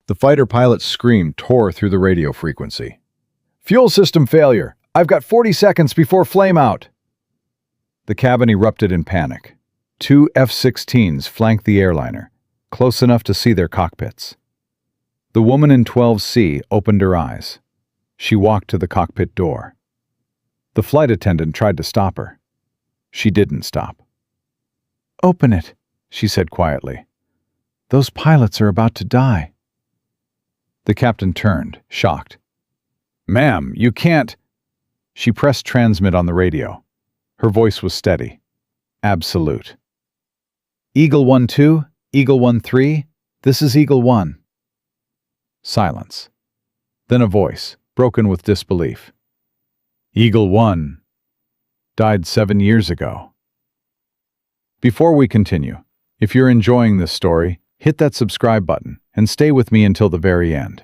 The fighter pilot's scream tore through the radio frequency. "Fuel system failure! I've got 40 seconds before flameout!" The cabin erupted in panic. 2 F-16s flanked the airliner, close enough to see their cockpits. The woman in 12C opened her eyes. She walked to the cockpit door. The flight attendant tried to stop her. She didn't stop. "Open it," she said quietly. "Those pilots are about to die." The captain turned, shocked. "Ma'am, you can't—" She pressed transmit on the radio. Her voice was steady. Absolute. "Eagle 1-2, Eagle 1-3, this is Eagle 1. Silence. Then a voice, broken with disbelief. "Eagle 1 died 7 years ago." Before we continue, if you're enjoying this story, hit that subscribe button and stay with me until the very end.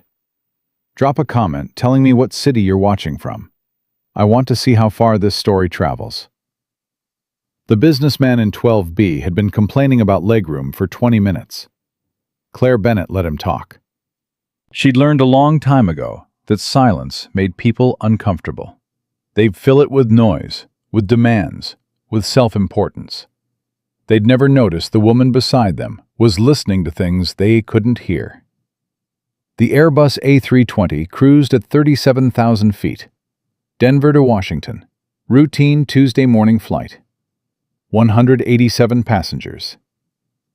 Drop a comment telling me what city you're watching from. I want to see how far this story travels. The businessman in 12B had been complaining about legroom for 20 minutes. Claire Bennett let him talk. She'd learned a long time ago that silence made people uncomfortable. They'd fill it with noise, with demands, with self-importance. They'd never noticed the woman beside them was listening to things they couldn't hear. The Airbus A320 cruised at 37,000 feet. Denver to Washington. Routine Tuesday morning flight. 187 passengers.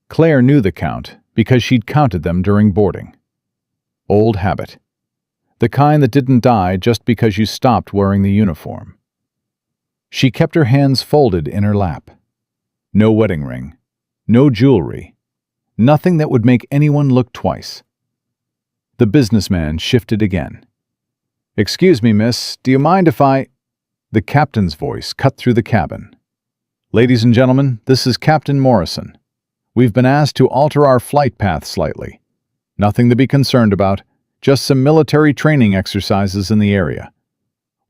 Claire knew the count because she'd counted them during boarding. Old habit. The kind that didn't die just because you stopped wearing the uniform. She kept her hands folded in her lap. No wedding ring. No jewelry. Nothing that would make anyone look twice. The businessman shifted again. "Excuse me, miss, do you mind if I—" The captain's voice cut through the cabin. "Ladies and gentlemen, this is Captain Morrison. We've been asked to alter our flight path slightly. Nothing to be concerned about, just some military training exercises in the area.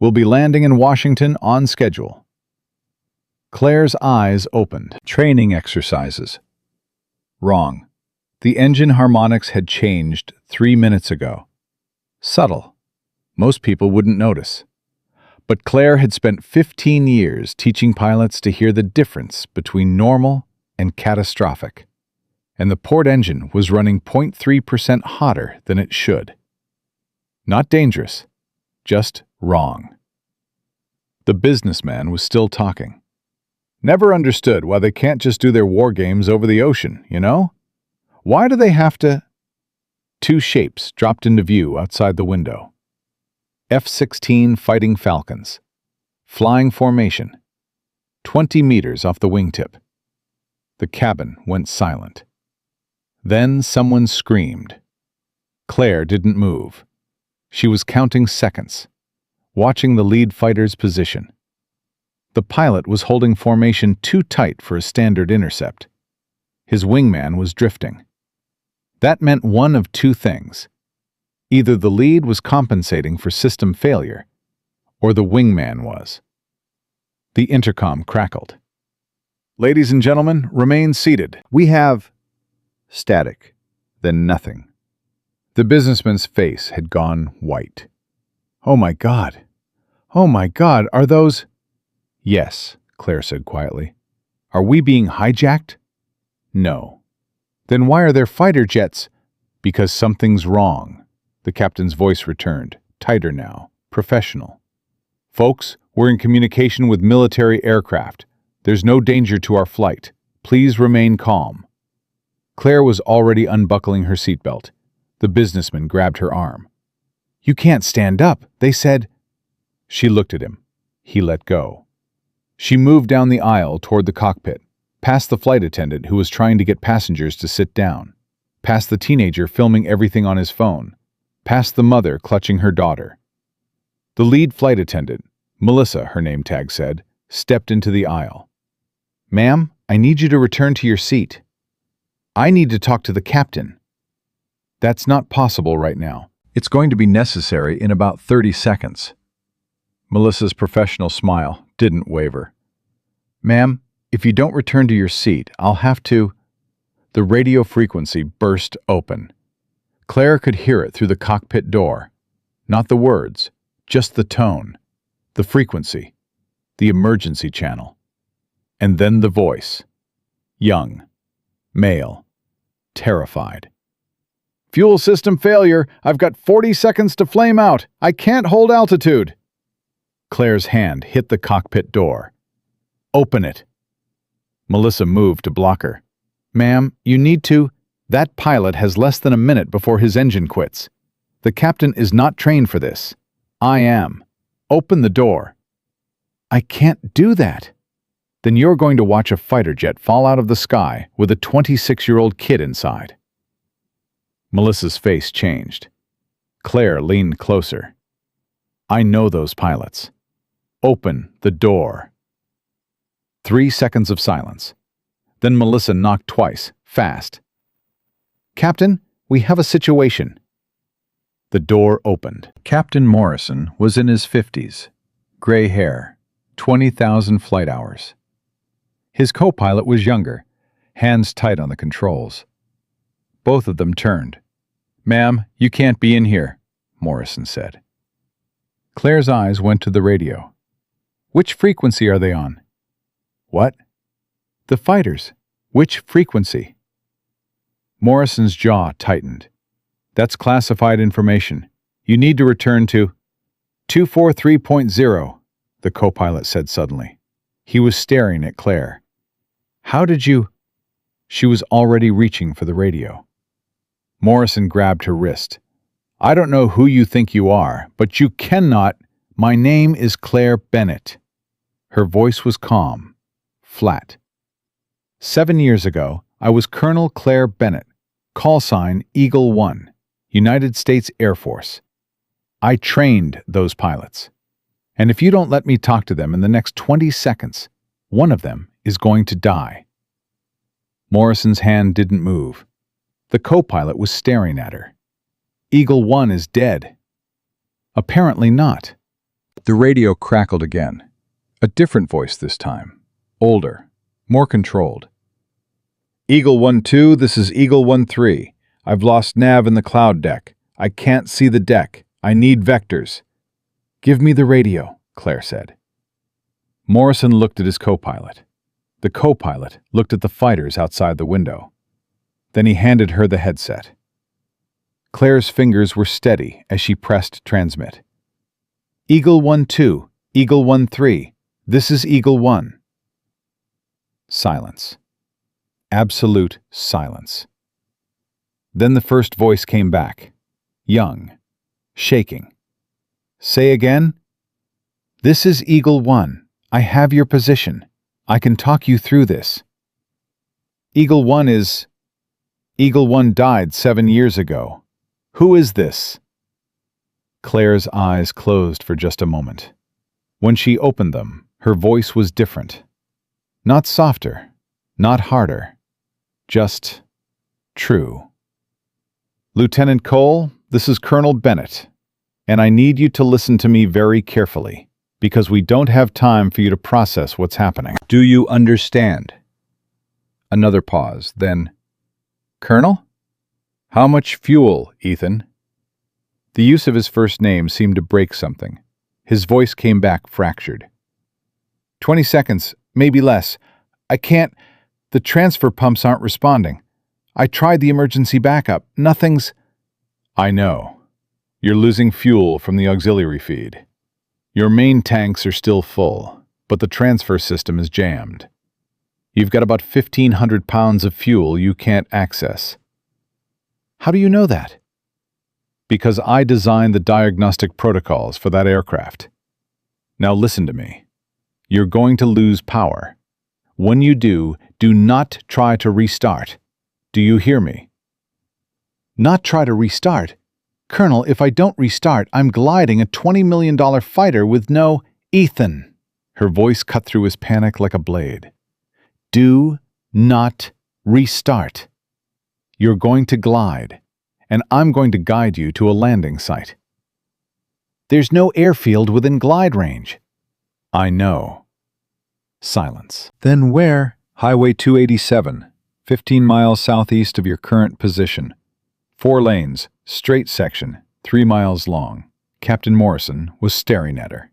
We'll be landing in Washington on schedule." Claire's eyes opened. Training exercises. Wrong. The engine harmonics had changed 3 minutes ago. Subtle. Most people wouldn't notice. But Claire had spent 15 years teaching pilots to hear the difference between normal and catastrophic. And the port engine was running 0.3% hotter than it should. Not dangerous, just wrong. The businessman was still talking. "Never understood why they can't just do their war games over the ocean, you know? Why do they have to—" 2 shapes dropped into view outside the window. F-16 Fighting Falcons. Flying formation. 20 meters off the wingtip. The cabin went silent. Then someone screamed. Claire didn't move. She was counting seconds, watching the lead fighter's position. The pilot was holding formation too tight for a standard intercept. His wingman was drifting. That meant one of 2 things. Either the lead was compensating for system failure, or the wingman was. The intercom crackled. "Ladies and gentlemen, remain seated. We have—" Static, then nothing. The businessman's face had gone white. "Oh my God! Oh my God, are those—" "Yes," Claire said quietly. "Are we being hijacked?" "No." "Then why are there fighter jets?" "Because something's wrong." The captain's voice returned, tighter now, professional. "Folks, we're in communication with military aircraft. There's no danger to our flight. Please remain calm." Claire was already unbuckling her seatbelt. The businessman grabbed her arm. "You can't stand up. They said—" She looked at him. He let go. She moved down the aisle toward the cockpit, past the flight attendant who was trying to get passengers to sit down, past the teenager filming everything on his phone, past the mother clutching her daughter. The lead flight attendant, Melissa, her name tag said, stepped into the aisle. "Ma'am, I need you to return to your seat." "I need to talk to the captain." "That's not possible right now. It's going to be necessary in about 30 seconds. Melissa's professional smile didn't waver. "Ma'am, if you don't return to your seat, I'll have to—" The radio frequency burst open. Claire could hear it through the cockpit door. Not the words, just the tone, the frequency, the emergency channel. And then the voice. Young, male, terrified. "Fuel system failure. I've got 40 seconds to flame out. I can't hold altitude." Claire's hand hit the cockpit door. "Open it." Melissa moved to block her. "Ma'am, you need to. That pilot has less than a minute before his engine quits. The captain is not trained for this. I am. Open the door." "I can't do that." "Then you're going to watch a fighter jet fall out of the sky with a 26-year-old kid inside." Melissa's face changed. Claire leaned closer. "I know those pilots. Open the door." 3 seconds of silence. Then Melissa knocked twice, fast. "Captain, we have a situation." The door opened. Captain Morrison was in his 50s. Gray hair, 20,000 flight hours. His co-pilot was younger, hands tight on the controls. Both of them turned. "Ma'am, you can't be in here," Morrison said. Claire's eyes went to the radio. "Which frequency are they on?" "What?" "The fighters. Which frequency?" Morrison's jaw tightened. "That's classified information. You need to return to 243.0, the co-pilot said suddenly. He was staring at Claire. "How did you—" She was already reaching for the radio. Morrison grabbed her wrist. "I don't know who you think you are, but you cannot— My name is Claire Bennett." Her voice was calm, flat. 7 years ago, I was Colonel Claire Bennett, call sign Eagle 1, United States Air Force. I trained those pilots. And if you don't let me talk to them in the next 20 seconds, one of them is going to die." Morrison's hand didn't move. The co-pilot was staring at her. "Eagle 1 is dead." "Apparently not." The radio crackled again. A different voice this time. Older, more controlled. "Eagle 1-2, this is Eagle 1-3. I've lost nav in the cloud deck. I can't see the deck. I need vectors." "Give me the radio," Claire said. Morrison looked at his co-pilot. The co-pilot looked at the fighters outside the window. Then he handed her the headset. Claire's fingers were steady as she pressed transmit. "Eagle 1-2, Eagle 1-3. This is Eagle 1. Silence. Absolute silence. Then the first voice came back. Young. Shaking. "Say again?" "This is Eagle 1. I have your position. I can talk you through this." "Eagle 1 is— Eagle 1 died 7 years ago. Who is this?" Claire's eyes closed for just a moment. When she opened them, her voice was different. Not softer, not harder, just true. "Lieutenant Cole, this is Colonel Bennett, and I need you to listen to me very carefully, because we don't have time for you to process what's happening. Do you understand?" Another pause, then, "Colonel? How much fuel, Ethan?" The use of his first name seemed to break something. His voice came back fractured. 20 seconds, maybe less. I can't— The transfer pumps aren't responding. I tried the emergency backup. Nothing's— I know. You're losing fuel from the auxiliary feed. Your main tanks are still full, but the transfer system is jammed. You've got about 1,500 pounds of fuel you can't access. How do you know that? Because I designed the diagnostic protocols for that aircraft. Now listen to me. You're going to lose power. When you do not try to restart. Do you hear me? Not try to restart? Colonel, if I don't restart, I'm gliding a $20 million fighter with no— Ethan. Her voice cut through his panic like a blade. Do not restart. You're going to glide, and I'm going to guide you to a landing site. There's no airfield within glide range. I know. Silence. Then where? Highway 287, 15 miles southeast of your current position. 4 lanes, straight section, 3 miles long. Captain Morrison was staring at her.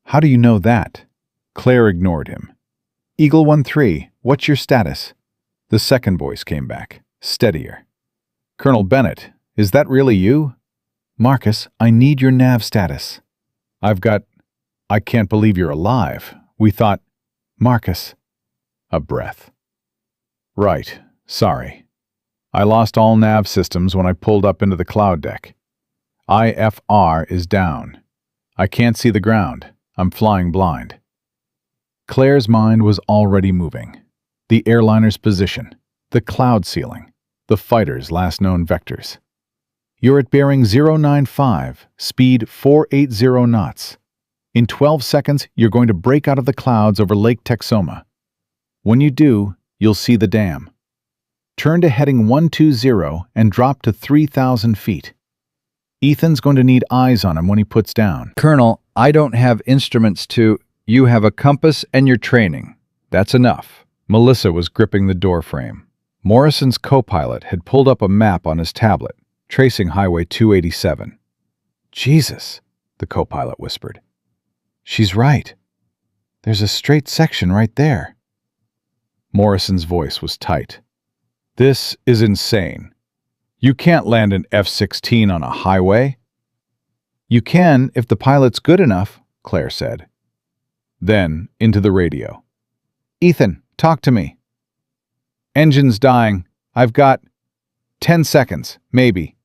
How do you know that? Claire ignored him. Eagle 1-3, what's your status? The second voice came back, steadier. Colonel Bennett, is that really you? Marcus, I need your nav status. I can't believe you're alive. We thought, Marcus. A breath. Right, sorry. I lost all nav systems when I pulled up into the cloud deck. IFR is down. I can't see the ground. I'm flying blind. Claire's mind was already moving. The airliner's position, the cloud ceiling, the fighter's last known vectors. You're at bearing 095, speed 480 knots. In 12 seconds, you're going to break out of the clouds over Lake Texoma. When you do, you'll see the dam. Turn to heading 120 and drop to 3,000 feet. Ethan's going to need eyes on him when he puts down. Colonel, I don't have instruments to... You have a compass and your training. That's enough. Melissa was gripping the doorframe. Morrison's co-pilot had pulled up a map on his tablet, tracing Highway 287. Jesus, the co-pilot whispered. She's right. There's a straight section right there. Morrison's voice was tight. This is insane. You can't land an F-16 on a highway. You can if the pilot's good enough, Claire said. Then, into the radio. Ethan, talk to me. Engine's dying. I've got 10 seconds, maybe.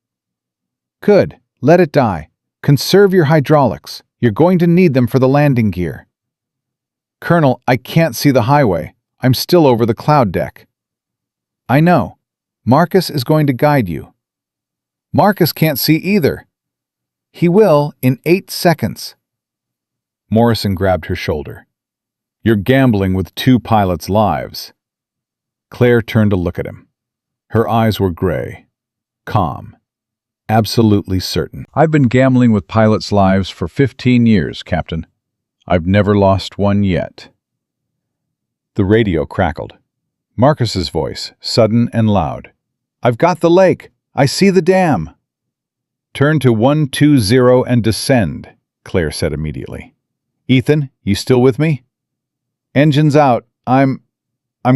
Good. Let it die. Conserve your hydraulics. You're going to need them for the landing gear. Colonel, I can't see the highway. I'm still over the cloud deck. I know. Marcus is going to guide you. Marcus can't see either. He will in 8 seconds. Morrison grabbed her shoulder. You're gambling with 2 pilots' lives. Claire turned to look at him. Her eyes were gray, calm, absolutely certain. I've been gambling with pilots' lives for 15 years, Captain. I've never lost one yet. The radio crackled. Marcus's voice, sudden and loud. I've got the lake. I see the dam. Turn to 120 and descend, Claire said immediately. Ethan, you still with me? Engine's out. I'm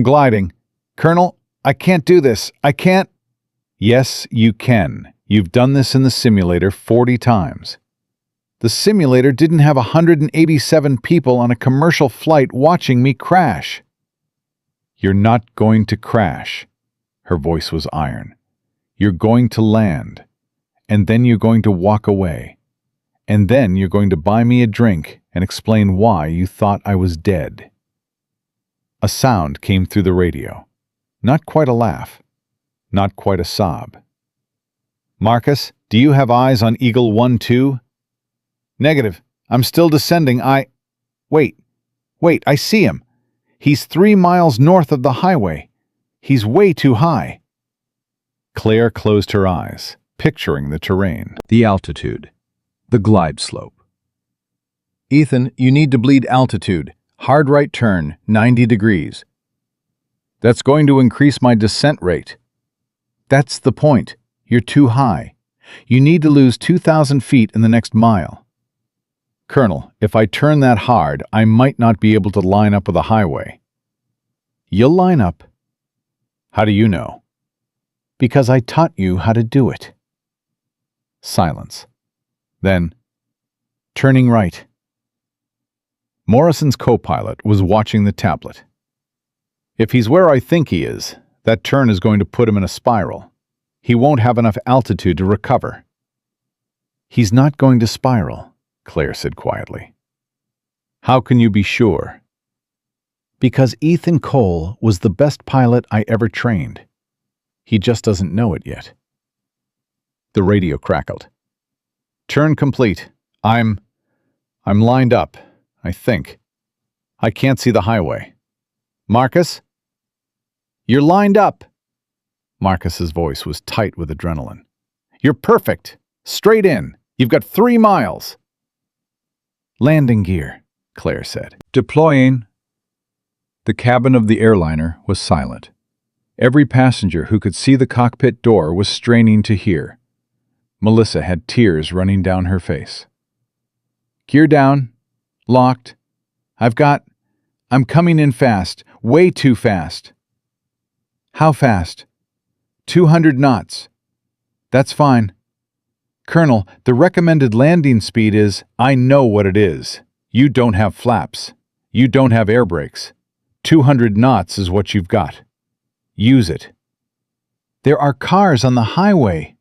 gliding. Colonel, I can't do this. I can't. Yes, you can. You've done this in the simulator 40 times. The simulator didn't have 187 people on a commercial flight watching me crash. You're not going to crash. Her voice was iron. You're going to land. And then you're going to walk away. And then you're going to buy me a drink and explain why you thought I was dead. A sound came through the radio. Not quite a laugh. Not quite a sob. Marcus, do you have eyes on Eagle 1-2? Negative. I'm still descending. Wait, I see him. He's 3 miles north of the highway. He's way too high. Claire closed her eyes, picturing the terrain. The altitude. The glide slope. Ethan, you need to bleed altitude. Hard right turn, 90 degrees. That's going to increase my descent rate. That's the point. You're too high. You need to lose 2,000 feet in the next mile. Colonel, if I turn that hard, I might not be able to line up with a highway. You'll line up. How do you know? Because I taught you how to do it. Silence. Then, turning right. Morrison's co-pilot was watching the tablet. If he's where I think he is, that turn is going to put him in a spiral. He won't have enough altitude to recover. He's not going to spiral, Claire said quietly. How can you be sure? Because Ethan Cole was the best pilot I ever trained. He just doesn't know it yet. The radio crackled. Turn complete. I'm lined up, I think. I can't see the highway. Marcus? You're lined up. Marcus's voice was tight with adrenaline. You're perfect. Straight in. You've got 3 miles. Landing gear, Claire said. Deploying. The cabin of the airliner was silent. Every passenger who could see the cockpit door was straining to hear. Melissa had tears running down her face. "Gear down. Locked. I'm coming in fast. Way too fast." "How fast?" 200 knots. "That's fine." "Colonel, the recommended landing speed is—" "I know what it is. You don't have flaps. You don't have air brakes. 200 knots is what you've got. Use it." "There are cars on the highway."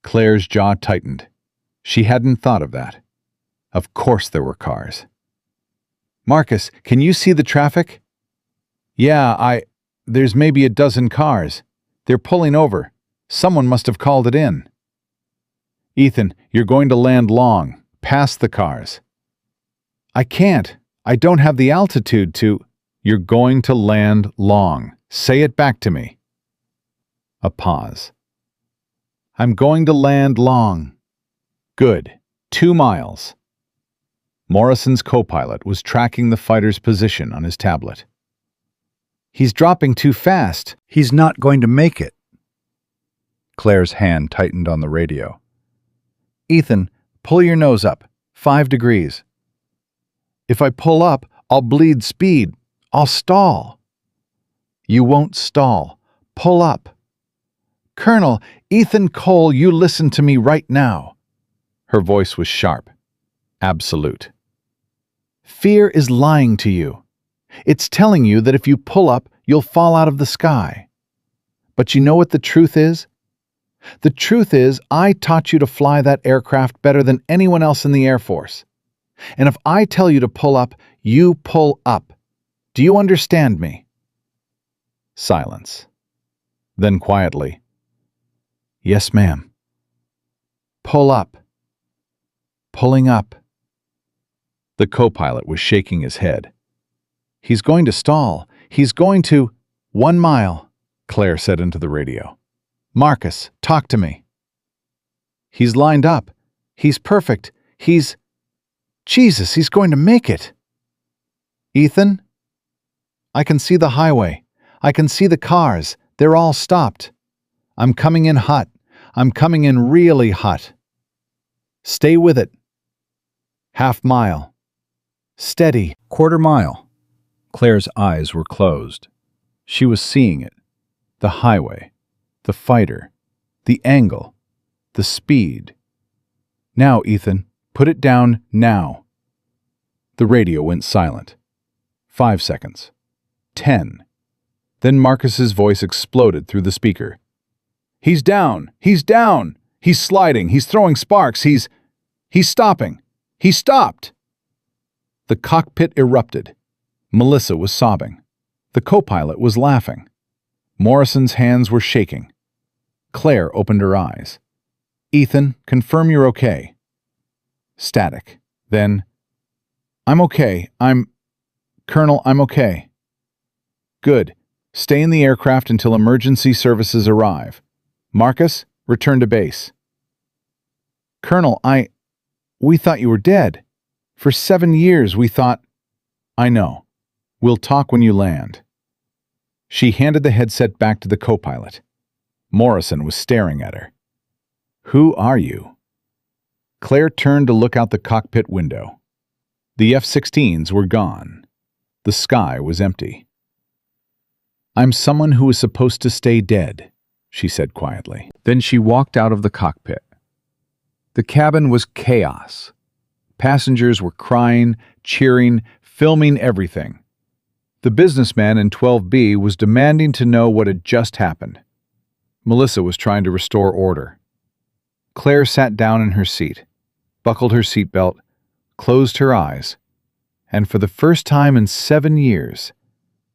Claire's jaw tightened. She hadn't thought of that. Of course there were cars. "Marcus, can you see the traffic?" "Yeah, there's maybe a dozen cars. They're pulling over. Someone must have called it in." "Ethan, you're going to land long, past the cars." "I can't. I don't have the altitude to—" "You're going to land long. Say it back to me." A pause. "I'm going to land long." "Good. 2 miles." Morrison's co-pilot was tracking the fighter's position on his tablet. "He's dropping too fast. He's not going to make it." Claire's hand tightened on the radio. "Ethan, pull your nose up. 5 degrees. "If I pull up, I'll bleed speed. I'll stall." You won't stall. Pull up." "Colonel, Ethan Cole, you listen to me right now." Her voice was sharp, absolute. Fear is lying to you. It's telling you that if you pull up, you'll fall out of the sky. But you know what the truth is? The truth is, I taught you to fly that aircraft better than anyone else in the Air Force. And if I tell you to pull up, you pull up. Do you understand me? Silence. Then quietly, "Yes, ma'am." "Pull up." "Pulling up." The co-pilot was shaking his head. "He's going to stall. He's going to—" 1 mile, Claire said into the radio. "Marcus, talk to me." "He's lined up. He's perfect. Jesus, he's going to make it." "Ethan?" "I can see the highway. I can see the cars. They're all stopped. I'm coming in hot. I'm coming in really hot. Stay with it. 1/2 mile. Steady." 1/4 mile. Claire's eyes were closed. She was seeing it. The highway. The fighter. The angle. The speed. "Now, Ethan, put it down now." The radio went silent. 5 seconds. 10. Then Marcus's voice exploded through the speaker. "He's down! He's down! He's sliding! He's throwing sparks! He's stopping! He stopped!" The cockpit erupted. Melissa was sobbing. The co-pilot was laughing. Morrison's hands were shaking. Claire opened her eyes. "Ethan, confirm you're okay." Static. Then, "I'm okay. Colonel, I'm okay." "Good. Stay in the aircraft until emergency services arrive. Marcus, return to base." "Colonel, we thought you were dead. For 7 years we thought—" "I know. We'll talk when you land." She handed the headset back to the co-pilot. Morrison was staring at her. "Who are you?" Claire turned to look out the cockpit window. The F-16s were gone. The sky was empty. "I'm someone who was supposed to stay dead," she said quietly. Then she walked out of the cockpit. The cabin was chaos. Passengers were crying, cheering, filming everything. The businessman in 12B was demanding to know what had just happened. Melissa was trying to restore order. Claire sat down in her seat, buckled her seatbelt, closed her eyes, and for the first time in 7 years,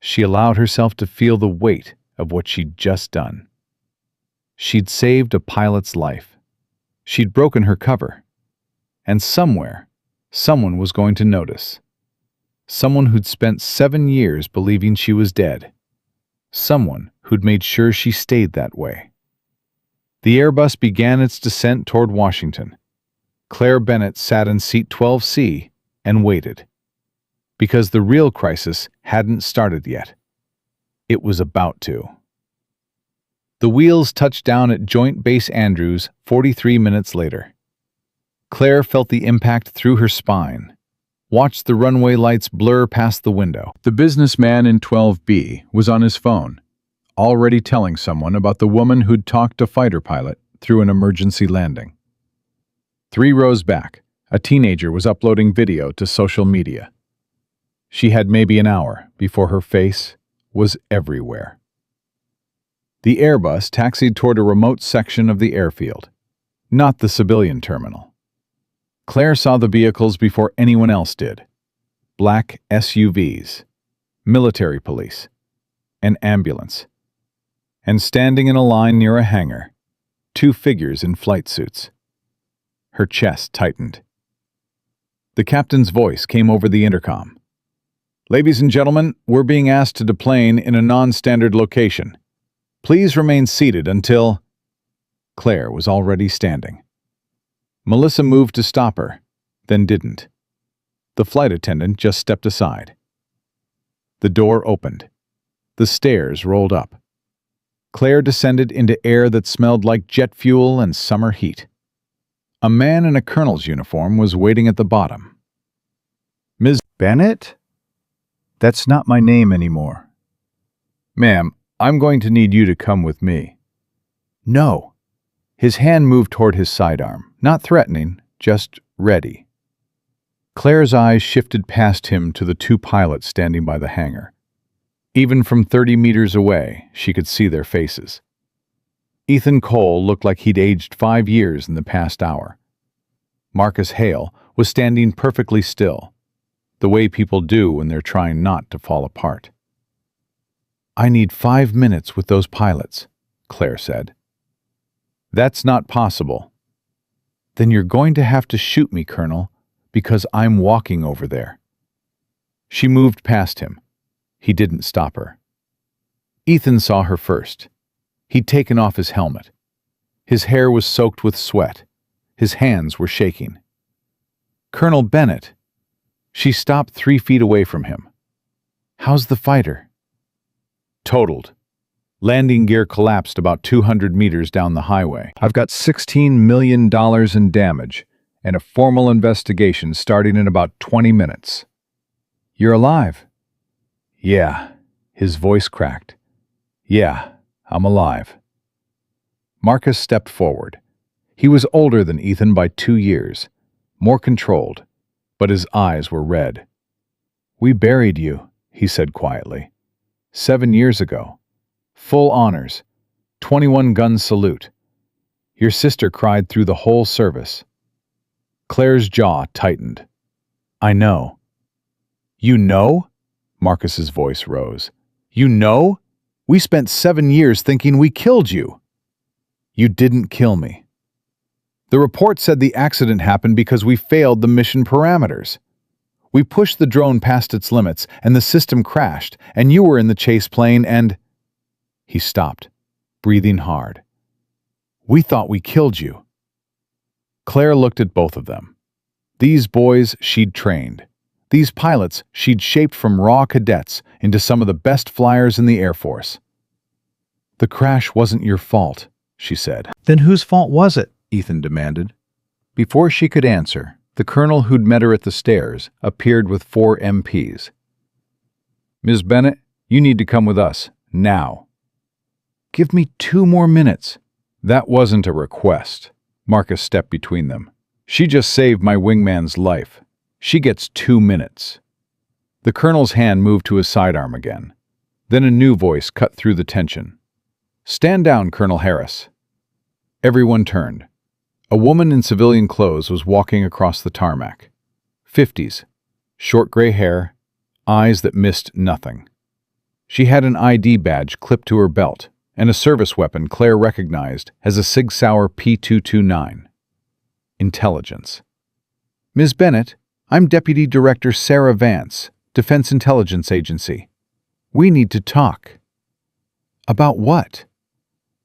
she allowed herself to feel the weight of what she'd just done. She'd saved a pilot's life. She'd broken her cover. And somewhere, someone was going to notice. Someone who'd spent 7 years believing she was dead. Someone who'd made sure she stayed that way. The Airbus began its descent toward Washington. Claire Bennett sat in seat 12C and waited. Because the real crisis hadn't started yet. It was about to. The wheels touched down at Joint Base Andrews 43 minutes later. Claire felt the impact through her spine, watched the runway lights blur past the window. The businessman in 12B was on his phone, already telling someone about the woman who'd talked a fighter pilot through an emergency landing. 3 rows back, a teenager was uploading video to social media. She had maybe an hour before her face was everywhere. The Airbus taxied toward a remote section of the airfield, not the civilian terminal. Claire saw the vehicles before anyone else did. Black SUVs, military police, an ambulance. And standing in a line near a hangar, 2 figures in flight suits. Her chest tightened. The captain's voice came over the intercom. "Ladies and gentlemen, we're being asked to deplane in a non-standard location. Please remain seated until—" Claire was already standing. Melissa moved to stop her, then didn't. The flight attendant just stepped aside. The door opened. The stairs rolled up. Claire descended into air that smelled like jet fuel and summer heat. A man in a colonel's uniform was waiting at the bottom. "Ms. Bennett? That's not my name anymore. Ma'am, I'm going to need you to come with me." "No." His hand moved toward his sidearm, not threatening, just ready. Claire's eyes shifted past him to the 2 pilots standing by the hangar. Even from 30 meters away, she could see their faces. Ethan Cole looked like he'd aged 5 years in the past hour. Marcus Hale was standing perfectly still, the way people do when they're trying not to fall apart. "I need 5 minutes with those pilots," Claire said. "That's not possible." "Then you're going to have to shoot me, Colonel, because I'm walking over there." She moved past him. He didn't stop her. Ethan saw her first. He'd taken off his helmet. His hair was soaked with sweat. His hands were shaking. "Colonel Bennett." She stopped 3 feet away from him. "How's the fighter?" "Totaled. Landing gear collapsed about 200 meters down the highway. I've got $16 million in damage and a formal investigation starting in about 20 minutes. You're alive?" "Yeah." His voice cracked. "Yeah, I'm alive." Marcus stepped forward. He was older than Ethan by 2 years, more controlled, but his eyes were red. "We buried you," he said quietly. 7 years ago. Full honors. 21-gun salute. Your sister cried through the whole service." Claire's jaw tightened. "I know." "You know?" Marcus's voice rose. "You know? We spent 7 years thinking we killed you." "You didn't kill me. The report said the accident happened because we failed the mission parameters. We pushed the drone past its limits, and the system crashed, and you were in the chase plane, and—" He stopped, breathing hard. "We thought we killed you." Claire looked at both of them. These boys she'd trained. These pilots she'd shaped from raw cadets into some of the best flyers in the Air Force. "The crash wasn't your fault," she said. "Then whose fault was it?" Ethan demanded. Before she could answer, the colonel who'd met her at the stairs appeared with 4 MPs. "Ms. Bennett, you need to come with us, now." "Give me 2 more minutes." "That wasn't a request." Marcus stepped between them. "She just saved my wingman's life. She gets 2 minutes." The colonel's hand moved to his sidearm again. Then a new voice cut through the tension. "Stand down, Colonel Harris." Everyone turned. A woman in civilian clothes was walking across the tarmac. 50s, short gray hair, eyes that missed nothing. She had an ID badge clipped to her belt, and a service weapon Claire recognized as a Sig Sauer P229. Intelligence. "Ms. Bennett, I'm Deputy Director Sarah Vance, Defense Intelligence Agency. We need to talk." "About what?"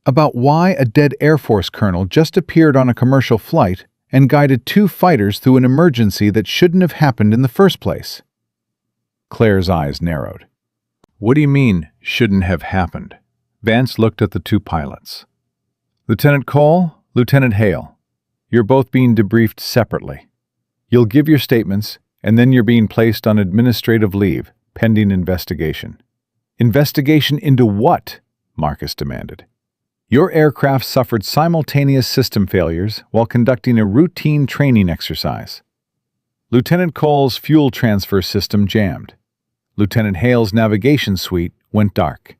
"About why a dead Air Force colonel just appeared on a commercial flight and guided 2 fighters through an emergency that shouldn't have happened in the first place." Claire's eyes narrowed. "What do you mean, shouldn't have happened?" Vance looked at the two pilots. Lieutenant Cole, Lieutenant Hale, you're both being debriefed separately. You'll give your statements, and then you're being placed on administrative leave, pending investigation. Investigation into what? Marcus demanded. Your aircraft suffered simultaneous system failures while conducting a routine training exercise. Lieutenant Cole's fuel transfer system jammed. Lieutenant Hale's navigation suite went dark.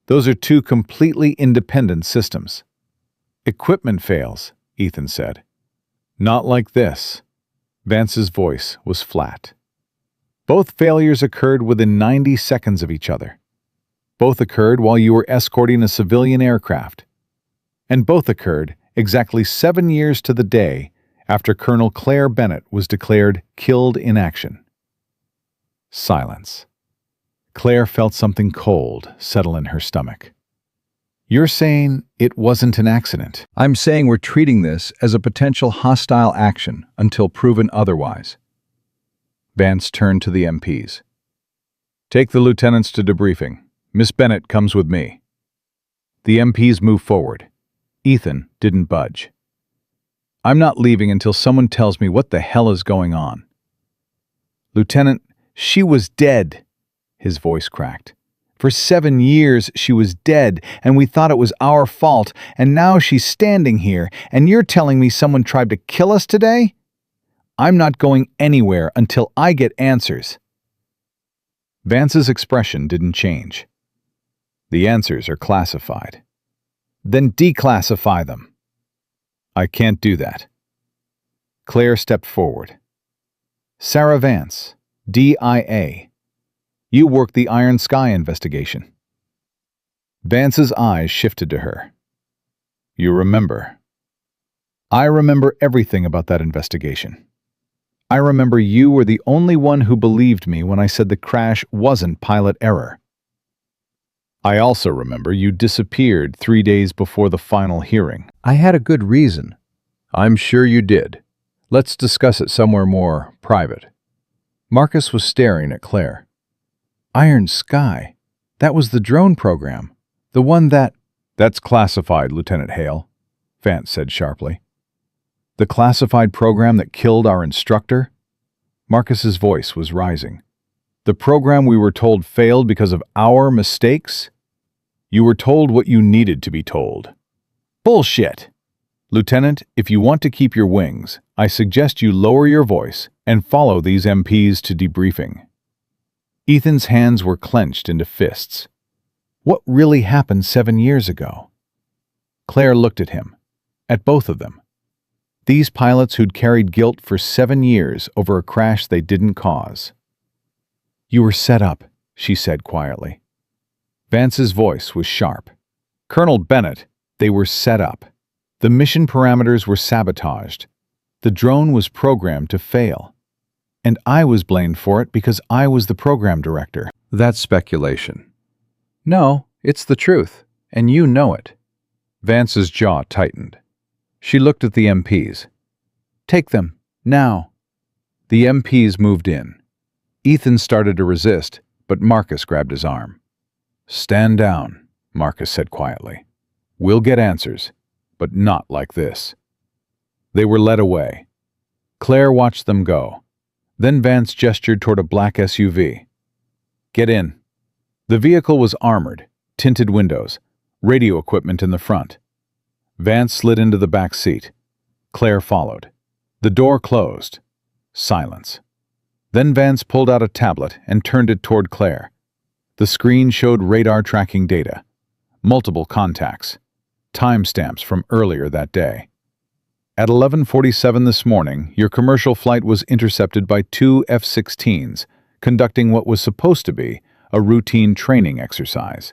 Those are two completely independent systems. Equipment fails, Ethan said. Not like this. Vance's voice was flat. Both failures occurred within 90 seconds of each other. Both occurred while you were escorting a civilian aircraft. And both occurred exactly 7 years to the day after Colonel Claire Bennett was declared killed in action. Silence. Claire felt something cold settle in her stomach. You're saying it wasn't an accident? I'm saying we're treating this as a potential hostile action until proven otherwise. Vance turned to the MPs. Take the lieutenants to debriefing. Miss Bennett comes with me. The MPs moved forward. Ethan didn't budge. I'm not leaving until someone tells me what the hell is going on. Lieutenant, she was dead. His voice cracked. For 7 years she was dead, and we thought it was our fault, and now she's standing here, and you're telling me someone tried to kill us today? I'm not going anywhere until I get answers. Vance's expression didn't change. The answers are classified. Then declassify them. I can't do that. Claire stepped forward. Sarah Vance, DIA. You worked the Iron Sky investigation. Vance's eyes shifted to her. You remember. I remember everything about that investigation. I remember you were the only one who believed me when I said the crash wasn't pilot error. I also remember you disappeared 3 days before the final hearing. I had a good reason. I'm sure you did. Let's discuss it somewhere more private. Marcus was staring at Claire. Iron Sky. That was the drone program. The one that... That's classified, Lieutenant Hale, Vance said sharply. The classified program that killed our instructor? Marcus's voice was rising. The program we were told failed because of our mistakes? You were told what you needed to be told. Bullshit! Lieutenant, if you want to keep your wings, I suggest you lower your voice and follow these MPs to debriefing. Ethan's hands were clenched into fists. What really happened 7 years ago? Claire looked at him, at both of them. These pilots who'd carried guilt for 7 years over a crash they didn't cause. You were set up, she said quietly. Vance's voice was sharp. Colonel Bennett, they were set up. The mission parameters were sabotaged. The drone was programmed to fail. And I was blamed for it because I was the program director. That's speculation. No, it's the truth, and you know it. Vance's jaw tightened. She looked at the MPs. Take them, now. The MPs moved in. Ethan started to resist, but Marcus grabbed his arm. Stand down, Marcus said quietly. We'll get answers, but not like this. They were led away. Claire watched them go. Then Vance gestured toward a black SUV. Get in. The vehicle was armored, tinted windows, radio equipment in the front. Vance slid into the back seat. Claire followed. The door closed. Silence. Then Vance pulled out a tablet and turned it toward Claire. The screen showed radar tracking data, multiple contacts, timestamps from earlier that day. At 11:47 this morning, your commercial flight was intercepted by 2 F-16s, conducting what was supposed to be a routine training exercise.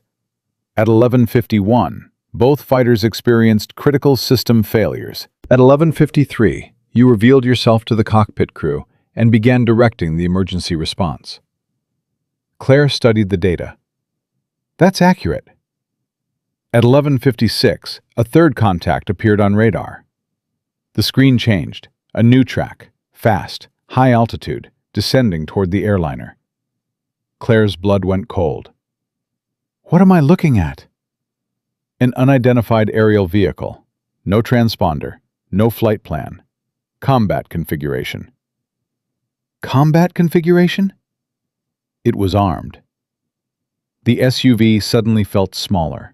At 11:51, both fighters experienced critical system failures. At 11:53, you revealed yourself to the cockpit crew and began directing the emergency response. Claire studied the data. That's accurate. At 11:56, a third contact appeared on radar. The screen changed. A new track, fast, high altitude, descending toward the airliner. Claire's blood went cold. What am I looking at? An unidentified aerial vehicle. No transponder. No flight plan. Combat configuration. Combat configuration? It was armed. The SUV suddenly felt smaller.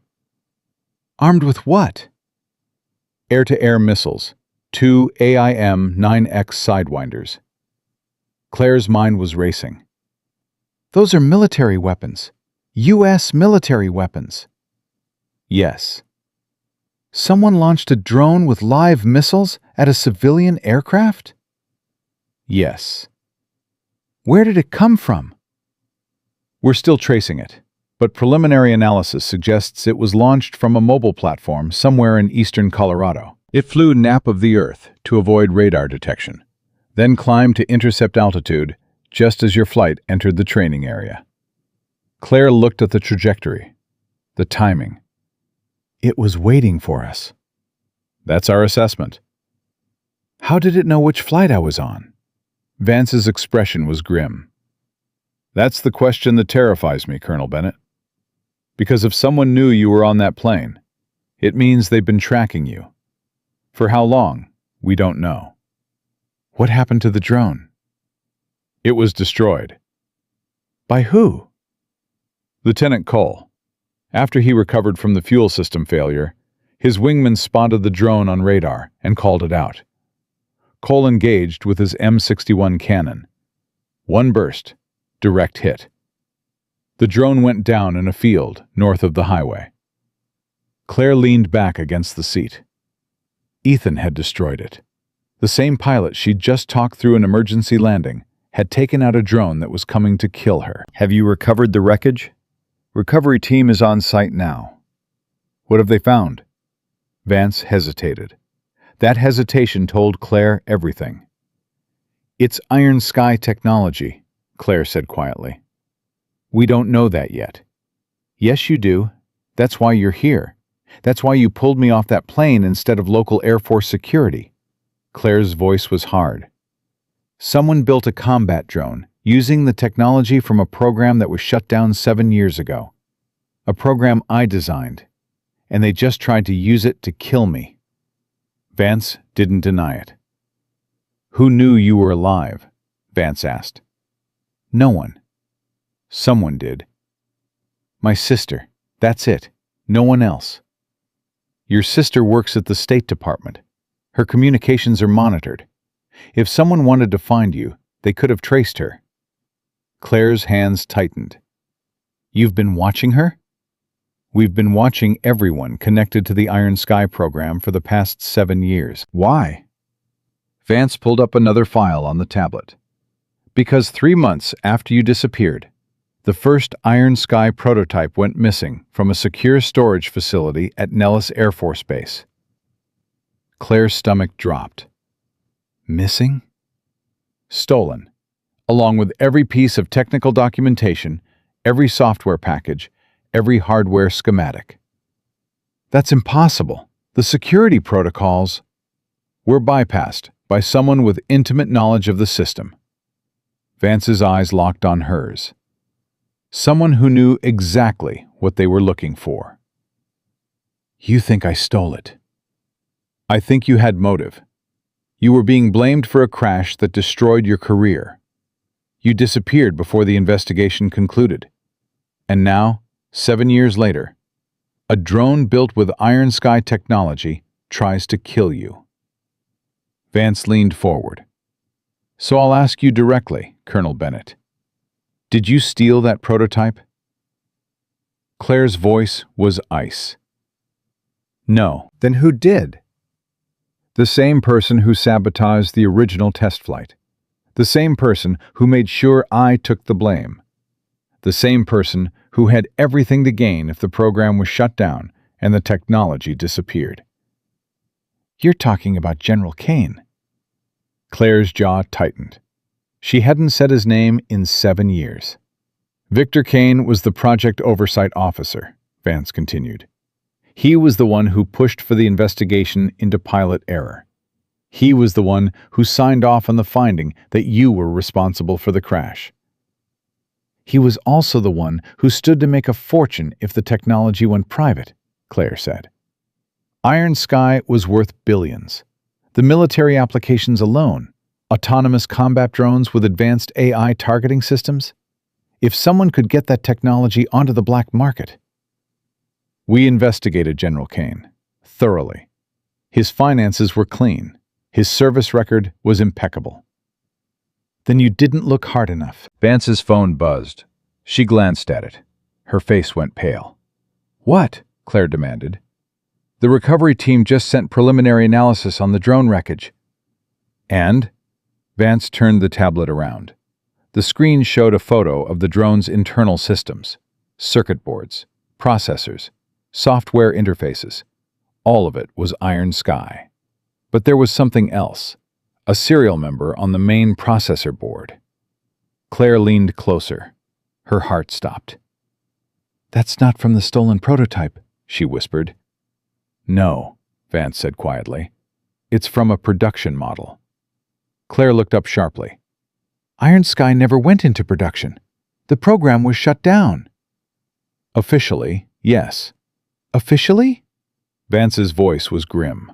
Armed with what? Air-to-air missiles. 2 AIM-9X Sidewinders. Claire's mind was racing. Those are military weapons. U.S. military weapons. Yes. Someone launched a drone with live missiles at a civilian aircraft? Yes. Where did it come from? We're still tracing it, but preliminary analysis suggests it was launched from a mobile platform somewhere in eastern Colorado. It flew nap of the Earth to avoid radar detection, then climbed to intercept altitude just as your flight entered the training area. Claire looked at the trajectory, the timing. It was waiting for us. That's our assessment. How did it know which flight I was on? Vance's expression was grim. That's the question that terrifies me, Colonel Bennett. Because if someone knew you were on that plane, it means they've been tracking you. For how long, we don't know. What happened to the drone? It was destroyed. By who? Lieutenant Cole. After he recovered from the fuel system failure, his wingman spotted the drone on radar and called it out. Cole engaged with his M61 cannon. One burst, direct hit. The drone went down in a field north of the highway. Claire leaned back against the seat. Ethan had destroyed it. The same pilot she'd just talked through an emergency landing had taken out a drone that was coming to kill her. Have you recovered the wreckage? Recovery team is on site now. What have they found? Vance hesitated. That hesitation told Claire everything. It's Iron Sky technology, Claire said quietly. We don't know that yet. Yes, you do. That's why you're here. That's why you pulled me off that plane instead of local Air Force security. Claire's voice was hard. Someone built a combat drone using the technology from a program that was shut down 7 years ago. A program I designed, and they just tried to use it to kill me. Vance didn't deny it. Who knew you were alive? Vance asked. No one. Someone did. My sister. That's it. No one else. Your sister works at the State Department. Her communications are monitored. If someone wanted to find you, they could have traced her. Claire's hands tightened. You've been watching her? We've been watching everyone connected to the Iron Sky program for the past 7 years. Why? Vance pulled up another file on the tablet. Because 3 months after you disappeared, the first Iron Sky prototype went missing from a secure storage facility at Nellis Air Force Base. Claire's stomach dropped. Missing? Stolen, along with every piece of technical documentation, every software package, every hardware schematic. That's impossible. The security protocols were bypassed by someone with intimate knowledge of the system. Vance's eyes locked on hers. Someone who knew exactly what they were looking for. You think I stole it? I think you had motive. You were being blamed for a crash that destroyed your career. You disappeared before the investigation concluded. And now, 7 years later, a drone built with Iron Sky technology tries to kill you. Vance leaned forward. So I'll ask you directly, Colonel Bennett. Did you steal that prototype? Claire's voice was ice. No. Then who did? The same person who sabotaged the original test flight. The same person who made sure I took the blame. The same person who had everything to gain if the program was shut down and the technology disappeared. You're talking about General Kane. Claire's jaw tightened. She hadn't said his name in 7 years. Victor Kane was the project oversight officer, Vance continued. He was the one who pushed for the investigation into pilot error. He was the one who signed off on the finding that you were responsible for the crash. He was also the one who stood to make a fortune if the technology went private. Claire said. Iron Sky was worth billions. The military applications alone, autonomous combat drones with advanced AI targeting systems, if someone could get that technology onto the black market. We investigated General Kane thoroughly. His finances were clean. His service record was impeccable. Then you didn't look hard enough. Vance's phone buzzed. She glanced at it. Her face went pale. "What?" Claire demanded. "The recovery team just sent preliminary analysis on the drone wreckage." "And?" Vance turned the tablet around. The screen showed a photo of the drone's internal systems, circuit boards, processors, software interfaces. All of it was Iron Sky. But there was something else, a serial number on the main processor board. Claire leaned closer. Her heart stopped. "That's not from the stolen prototype," she whispered. "No," Vance said quietly. "It's from a production model." Claire looked up sharply. "Iron Sky never went into production. The program was shut down." "Officially, yes." "Officially?" Vance's voice was grim.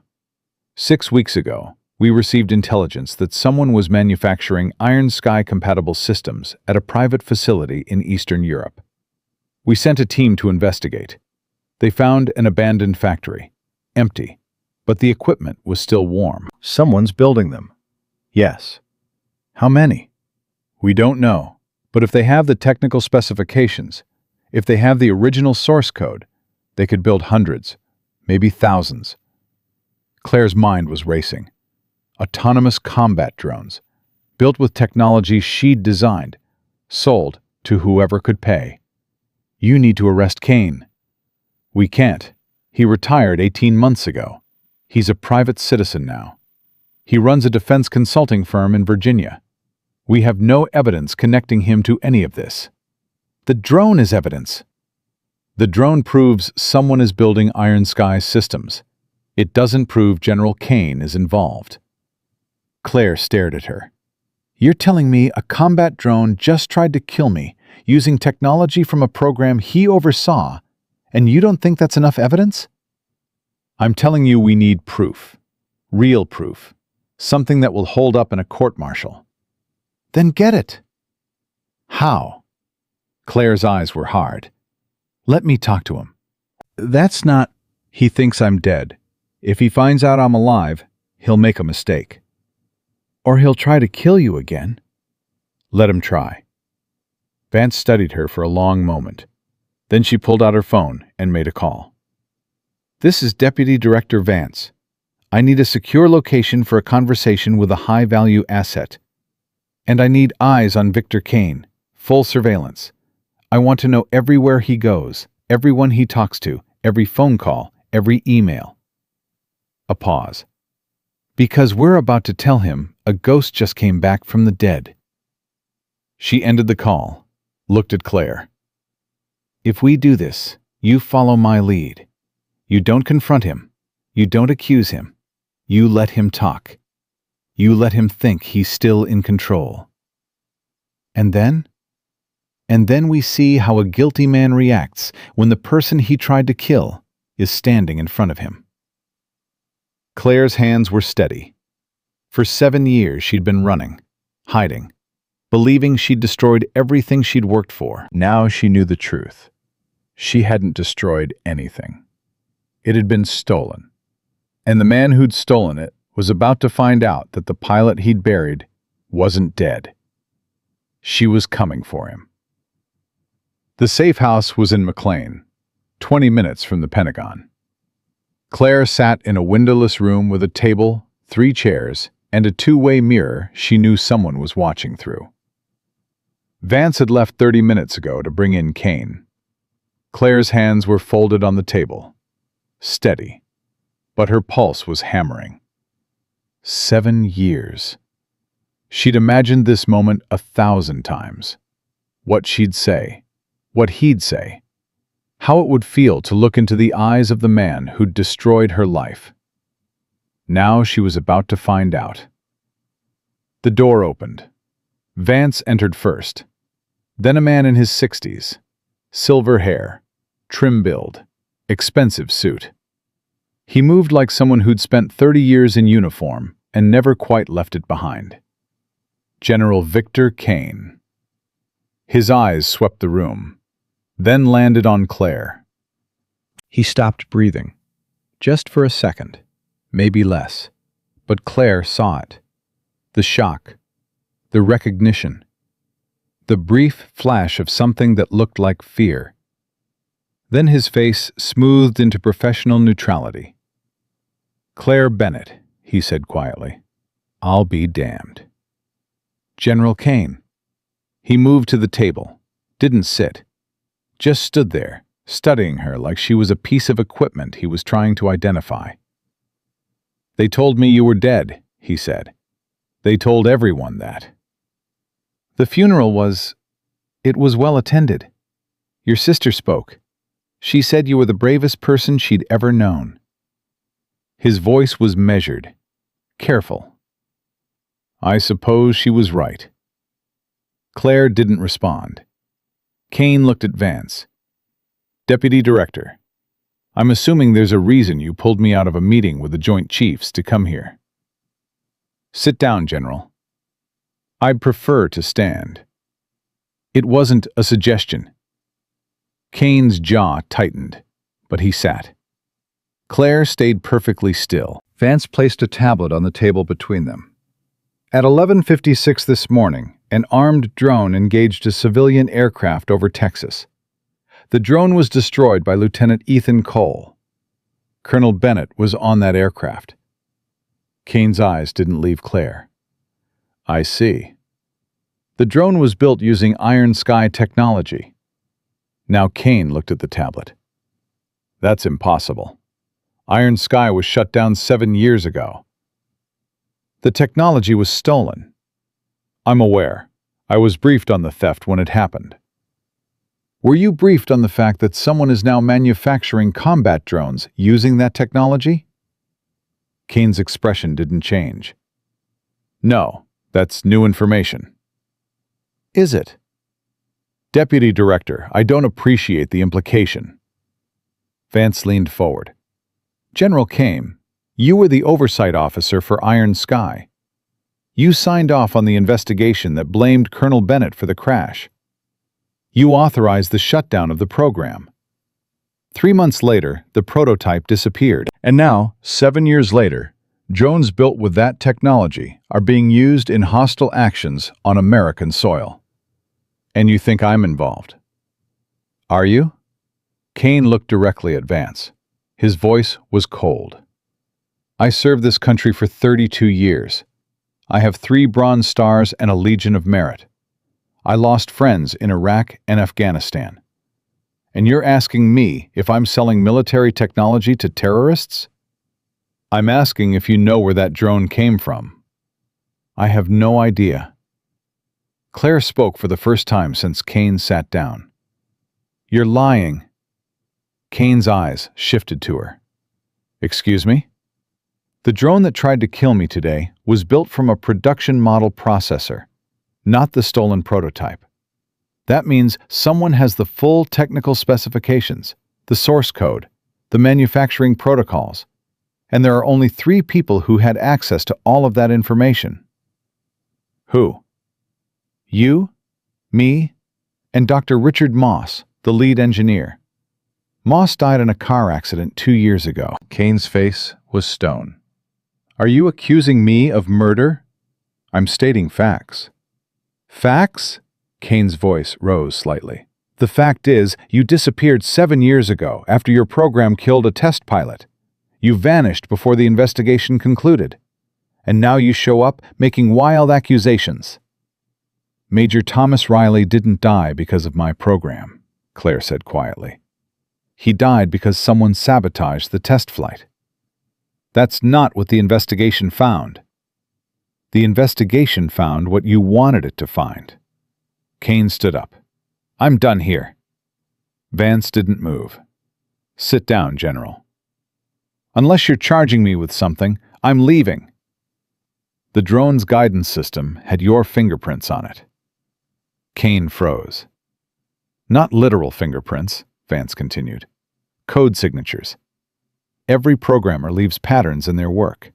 6 weeks ago, we received intelligence that someone was manufacturing Iron Sky-compatible systems at a private facility in Eastern Europe. We sent a team to investigate. They found an abandoned factory, empty, but the equipment was still warm. Someone's building them. Yes. How many? We don't know, but if they have the technical specifications, if they have the original source code, they could build hundreds, maybe thousands. Claire's mind was racing. Autonomous combat drones, built with technology she'd designed, sold to whoever could pay. You need to arrest Kane. We can't. He retired 18 months ago. He's a private citizen now. He runs a defense consulting firm in Virginia. We have no evidence connecting him to any of this. The drone is evidence. The drone proves someone is building Iron Sky systems. It doesn't prove General Kane is involved. Claire stared at her. You're telling me a combat drone just tried to kill me using technology from a program he oversaw, and you don't think that's enough evidence? I'm telling you we need proof. Real proof. Something that will hold up in a court-martial. Then get it. How? Claire's eyes were hard. Let me talk to him. That's not... He thinks I'm dead. If he finds out I'm alive, he'll make a mistake. Or he'll try to kill you again. Let him try. Vance studied her for a long moment. Then she pulled out her phone and made a call. This is Deputy Director Vance. I need a secure location for a conversation with a high-value asset. And I need eyes on Victor Kane, full surveillance. I want to know everywhere he goes, everyone he talks to, every phone call, every email. A pause. Because we're about to tell him a ghost just came back from the dead. She ended the call, looked at Claire. If we do this, you follow my lead. You don't confront him. You don't accuse him. You let him talk. You let him think he's still in control. And then? And then we see how a guilty man reacts when the person he tried to kill is standing in front of him. Claire's hands were steady. For 7 years she'd been running, hiding, believing she'd destroyed everything she'd worked for. Now she knew the truth. She hadn't destroyed anything. It had been stolen. And the man who'd stolen it was about to find out that the pilot he'd buried wasn't dead. She was coming for him. The safe house was in McLean, 20 minutes from the Pentagon. Claire sat in a windowless room with a table, 3 chairs, and a two-way mirror she knew someone was watching through. Vance had left 30 minutes ago to bring in Kane. Claire's hands were folded on the table, steady, but her pulse was hammering. 7 years. She'd imagined this moment 1,000 times. What she'd say, what he'd say, how it would feel to look into the eyes of the man who'd destroyed her life. Now she was about to find out. The door opened. Vance entered first. Then a man in his 60s, silver hair, trim build, expensive suit. He moved like someone who'd spent 30 years in uniform and never quite left it behind. General Victor Kane. His eyes swept the room, then landed on Claire. He stopped breathing. Just for a second, maybe less. But Claire saw it. The shock, the recognition, the brief flash of something that looked like fear. Then his face smoothed into professional neutrality. "Claire Bennett," he said quietly. "I'll be damned." "General Kane." He moved to the table, didn't sit, just stood there, studying her like she was a piece of equipment he was trying to identify. "They told me you were dead," he said. "They told everyone that." "The funeral it was well attended. Your sister spoke. She said you were the bravest person she'd ever known." His voice was measured, careful. "I suppose she was right." Claire didn't respond. Kane looked at Vance. "Deputy Director, I'm assuming there's a reason you pulled me out of a meeting with the Joint Chiefs to come here." "Sit down, General." "I'd prefer to stand." It wasn't a suggestion. Kane's jaw tightened, but he sat. Claire stayed perfectly still. Vance placed a tablet on the table between them. At 11:56 this morning, an armed drone engaged a civilian aircraft over Texas. The drone was destroyed by Lieutenant Ethan Cole. Colonel Bennett was on that aircraft. Kane's eyes didn't leave Claire. "I see." The drone was built using Iron Sky technology. Now Kane looked at the tablet. "That's impossible. Iron Sky was shut down 7 years ago." "The technology was stolen." "I'm aware. I was briefed on the theft when it happened." "Were you briefed on the fact that someone is now manufacturing combat drones using that technology?" Kane's expression didn't change. "No, that's new information." "Is it?" "Deputy Director, I don't appreciate the implication." Vance leaned forward. "General Kane, you were the oversight officer for Iron Sky. You signed off on the investigation that blamed Colonel Bennett for the crash. You authorized the shutdown of the program. 3 months later, the prototype disappeared. And now, 7 years later, drones built with that technology are being used in hostile actions on American soil. And you think I'm involved? Are you?" Kane looked directly at Vance. His voice was cold. "I served this country for 32 years. I have 3 Bronze Stars and a Legion of Merit. I lost friends in Iraq and Afghanistan. And you're asking me if I'm selling military technology to terrorists? I'm asking if you know where that drone came from." "I have no idea." Claire spoke for the first time since Kane sat down. "You're lying." Kane's eyes shifted to her. "Excuse me?" "The drone that tried to kill me today was built from a production model processor, not the stolen prototype. That means someone has the full technical specifications, the source code, the manufacturing protocols, and there are only 3 people who had access to all of that information." "Who?" "You, me, and Dr. Richard Moss, the lead engineer. Moss died in a car accident 2 years ago." Kane's face was stone. "Are you accusing me of murder?" "I'm stating facts." "Facts?" Kane's voice rose slightly. "The fact is, you disappeared 7 years ago after your program killed a test pilot. You vanished before the investigation concluded. And now you show up making wild accusations." "Major Thomas Riley didn't die because of my program," Claire said quietly. "He died because someone sabotaged the test flight." "That's not what the investigation found." "The investigation found what you wanted it to find." Kane stood up. "I'm done here." Vance didn't move. "Sit down, General." "Unless you're charging me with something, I'm leaving." "The drone's guidance system had your fingerprints on it." Kane froze. "Not literal fingerprints," Vance continued. code signatures. Every programmer leaves patterns in their work.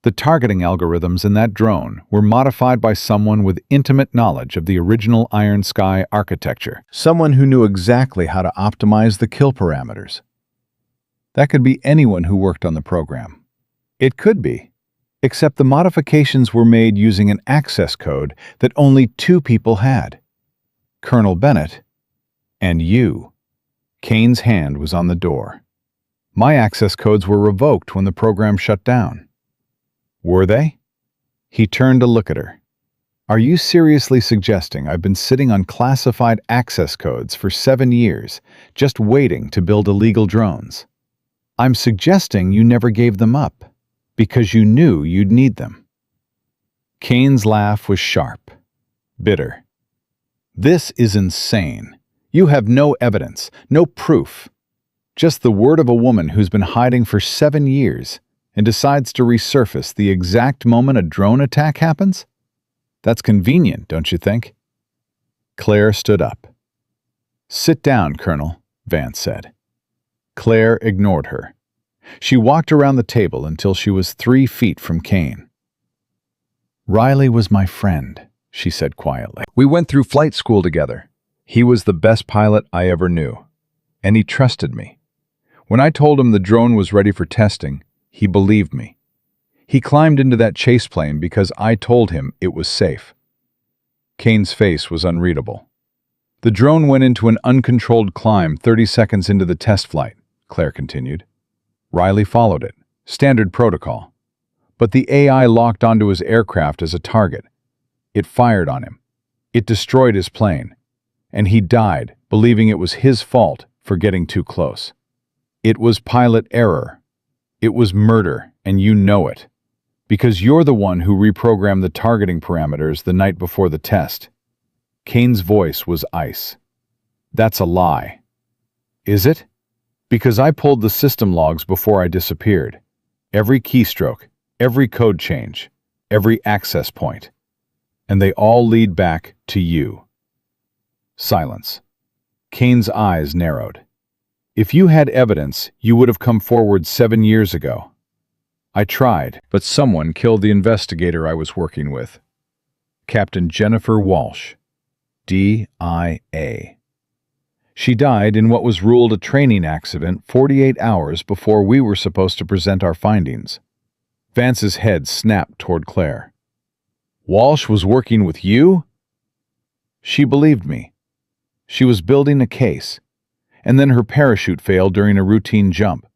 The targeting algorithms in that drone were modified by someone with intimate knowledge of the original Iron Sky architecture. Someone who knew exactly how to optimize the kill parameters. That could be anyone who worked on the program. It could be, except the modifications were made using an access code that only 2 people had. Colonel Bennett and you. Kane's hand was on the door. My access codes were revoked when the program shut down. Were they? He turned to look at her. Are you seriously suggesting I've been sitting on classified access codes for 7 years, just waiting to build illegal drones? I'm suggesting you never gave them up, because you knew you'd need them. Kane's laugh was sharp, bitter. This is insane. You have no evidence, no proof. Just the word of a woman who's been hiding for 7 years and decides to resurface the exact moment a drone attack happens? That's convenient, don't you think? Claire stood up. Sit down, Colonel, Vance said. Claire ignored her. She walked around the table until she was 3 feet from Kane. Riley was my friend, she said quietly. We went through flight school together. He was the best pilot I ever knew, and he trusted me. When I told him the drone was ready for testing, he believed me. He climbed into that chase plane because I told him it was safe. Kane's face was unreadable. The drone went into an uncontrolled climb 30 seconds into the test flight, Claire continued. Riley followed it, standard protocol. But the AI locked onto his aircraft as a target. It fired on him. It destroyed his plane. And he died, believing it was his fault for getting too close. It was pilot error. It was murder, and you know it. Because you're the one who reprogrammed the targeting parameters the night before the test. Kane's voice was ice. That's a lie. Is it? Because I pulled the system logs before I disappeared. Every keystroke, every code change, every access point. And they all lead back to you. Silence. Kane's eyes narrowed. If you had evidence, you would have come forward 7 years ago. I tried, but someone killed the investigator I was working with. Captain Jennifer Walsh, DIA. She died in what was ruled a training accident 48 hours before we were supposed to present our findings. Vance's head snapped toward Claire. Walsh was working with you? She believed me. She was building a case, and then her parachute failed during a routine jump.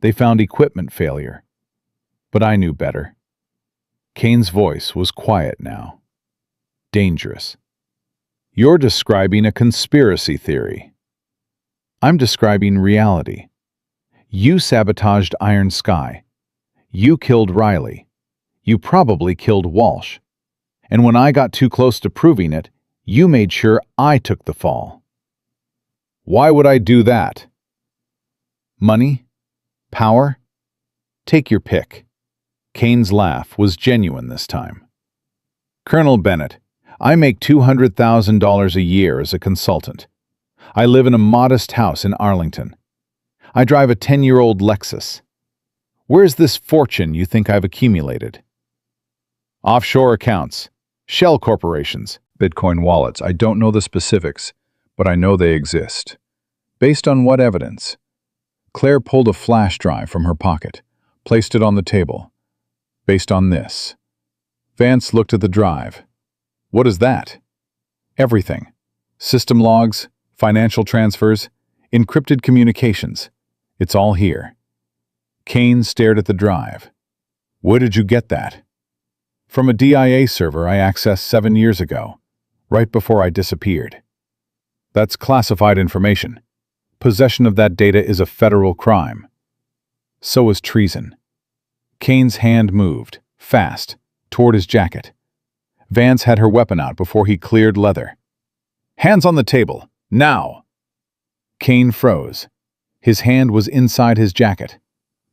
They found equipment failure. But I knew better. Kane's voice was quiet now. Dangerous. You're describing a conspiracy theory. I'm describing reality. You sabotaged Iron Sky. You killed Riley. You probably killed Walsh. And when I got too close to proving it, you made sure I took the fall. Why would I do that? Money? Power? Take your pick. Kane's laugh was genuine this time. Colonel Bennett, I make $200,000 a year as a consultant. I live in a modest house in Arlington. I drive a 10-year-old Lexus. Where's this fortune you think I've accumulated? Offshore accounts, shell corporations, Bitcoin wallets. I don't know the specifics, but I know they exist. Based on what evidence? Claire pulled a flash drive from her pocket, placed it on the table. Based on this. Vance looked at the drive. What is that? Everything. System logs, financial transfers, encrypted communications. It's all here. Kane stared at the drive. Where did you get that? From a DIA server I accessed 7 years ago, right before I disappeared. That's classified information. Possession of that data is a federal crime. So is treason. Kane's hand moved, fast, toward his jacket. Vance had her weapon out before he cleared leather. Hands on the table, now! Kane froze. His hand was inside his jacket,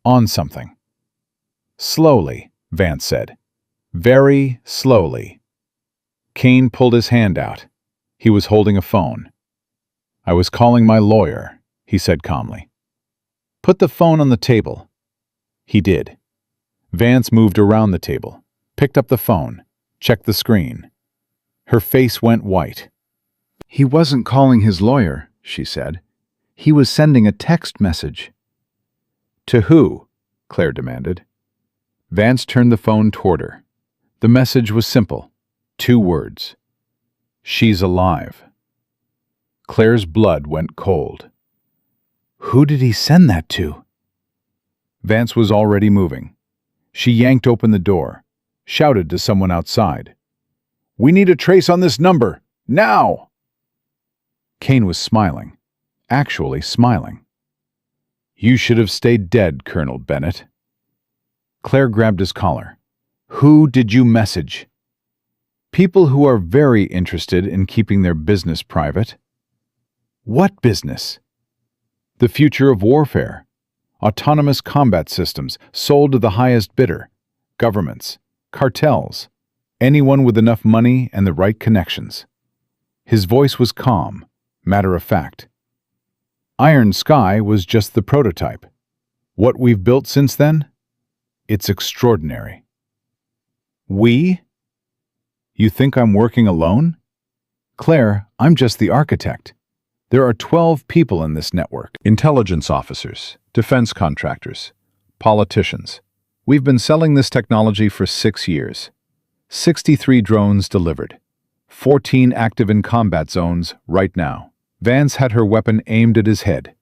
on something. Slowly, Vance said. Very slowly. Kane pulled his hand out. He was holding a phone. I was calling my lawyer, he said calmly. Put the phone on the table. He did. Vance moved around the table, picked up the phone, checked the screen. Her face went white. He wasn't calling his lawyer, she said. He was sending a text message. To who? Claire demanded. Vance turned the phone toward her. The message was simple. 2 words. She's alive. Claire's blood went cold. Who did he send that to? Vance was already moving. She yanked open the door, shouted to someone outside. We need a trace on this number, now! Kane was smiling, actually smiling. You should have stayed dead, Colonel Bennett. Claire grabbed his collar. Who did you message? People who are very interested in keeping their business private. What business? The future of warfare. Autonomous combat systems sold to the highest bidder. Governments. Cartels. Anyone with enough money and the right connections. His voice was calm, matter-of-fact. Iron Sky was just the prototype. What we've built since then? It's extraordinary. We? You think I'm working alone? Claire, I'm just the architect. There are 12 people in this network. Intelligence officers, defense contractors, politicians. We've been selling this technology for 6 years. 63 drones delivered. 14 active in combat zones right now. Vance had her weapon aimed at his head.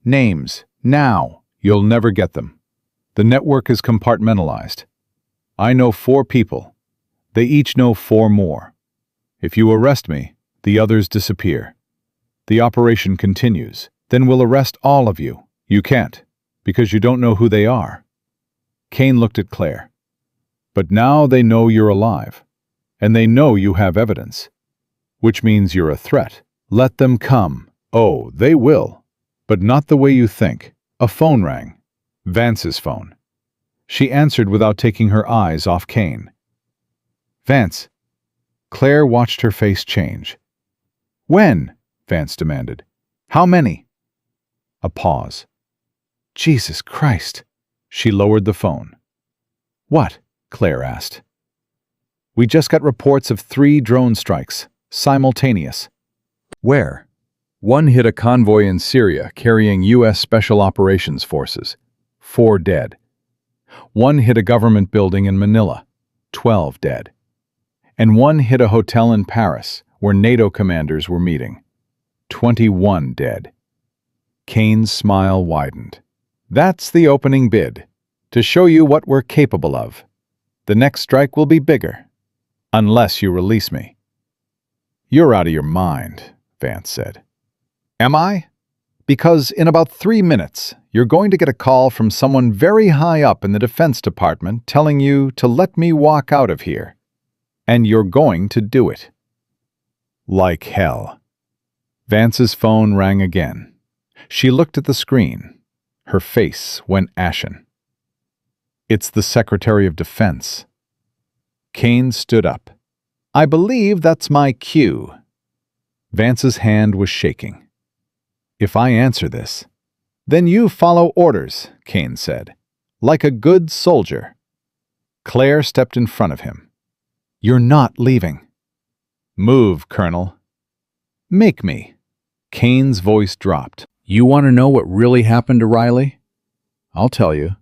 Names, now. You'll never get them. The network is compartmentalized. I know 4 people. They each know 4 more. If you arrest me, the others disappear. The operation continues. Then we'll arrest all of you. You can't, because you don't know who they are. Kane looked at Claire. But now they know you're alive, and they know you have evidence, which means you're a threat. Let them come. Oh, they will, but not the way you think. A phone rang. Vance's phone. She answered without taking her eyes off Kane. Vance. Claire watched her face change. When? Vance demanded. How many? A pause. Jesus Christ. She lowered the phone. What? Claire asked. We just got reports of 3 drone strikes, simultaneous. Where? One hit a convoy in Syria carrying U.S. Special Operations Forces. 4 dead. One hit a government building in Manila. 12 dead. And one hit a hotel in Paris where NATO commanders were meeting. 21 dead. Kane's smile widened. That's the opening bid, to show you what we're capable of. The next strike will be bigger, unless you release me. You're out of your mind, Vance said. Am I? Because in about 3 minutes, you're going to get a call from someone very high up in the Defense Department telling you to let me walk out of here. And you're going to do it. Like hell. Vance's phone rang again. She looked at the screen. Her face went ashen. It's the Secretary of Defense. Kane stood up. I believe that's my cue. Vance's hand was shaking. If I answer this, then you follow orders, Kane said, like a good soldier. Claire stepped in front of him. You're not leaving. Move, Colonel. Make me. Kane's voice dropped. You want to know what really happened to Riley? I'll tell you.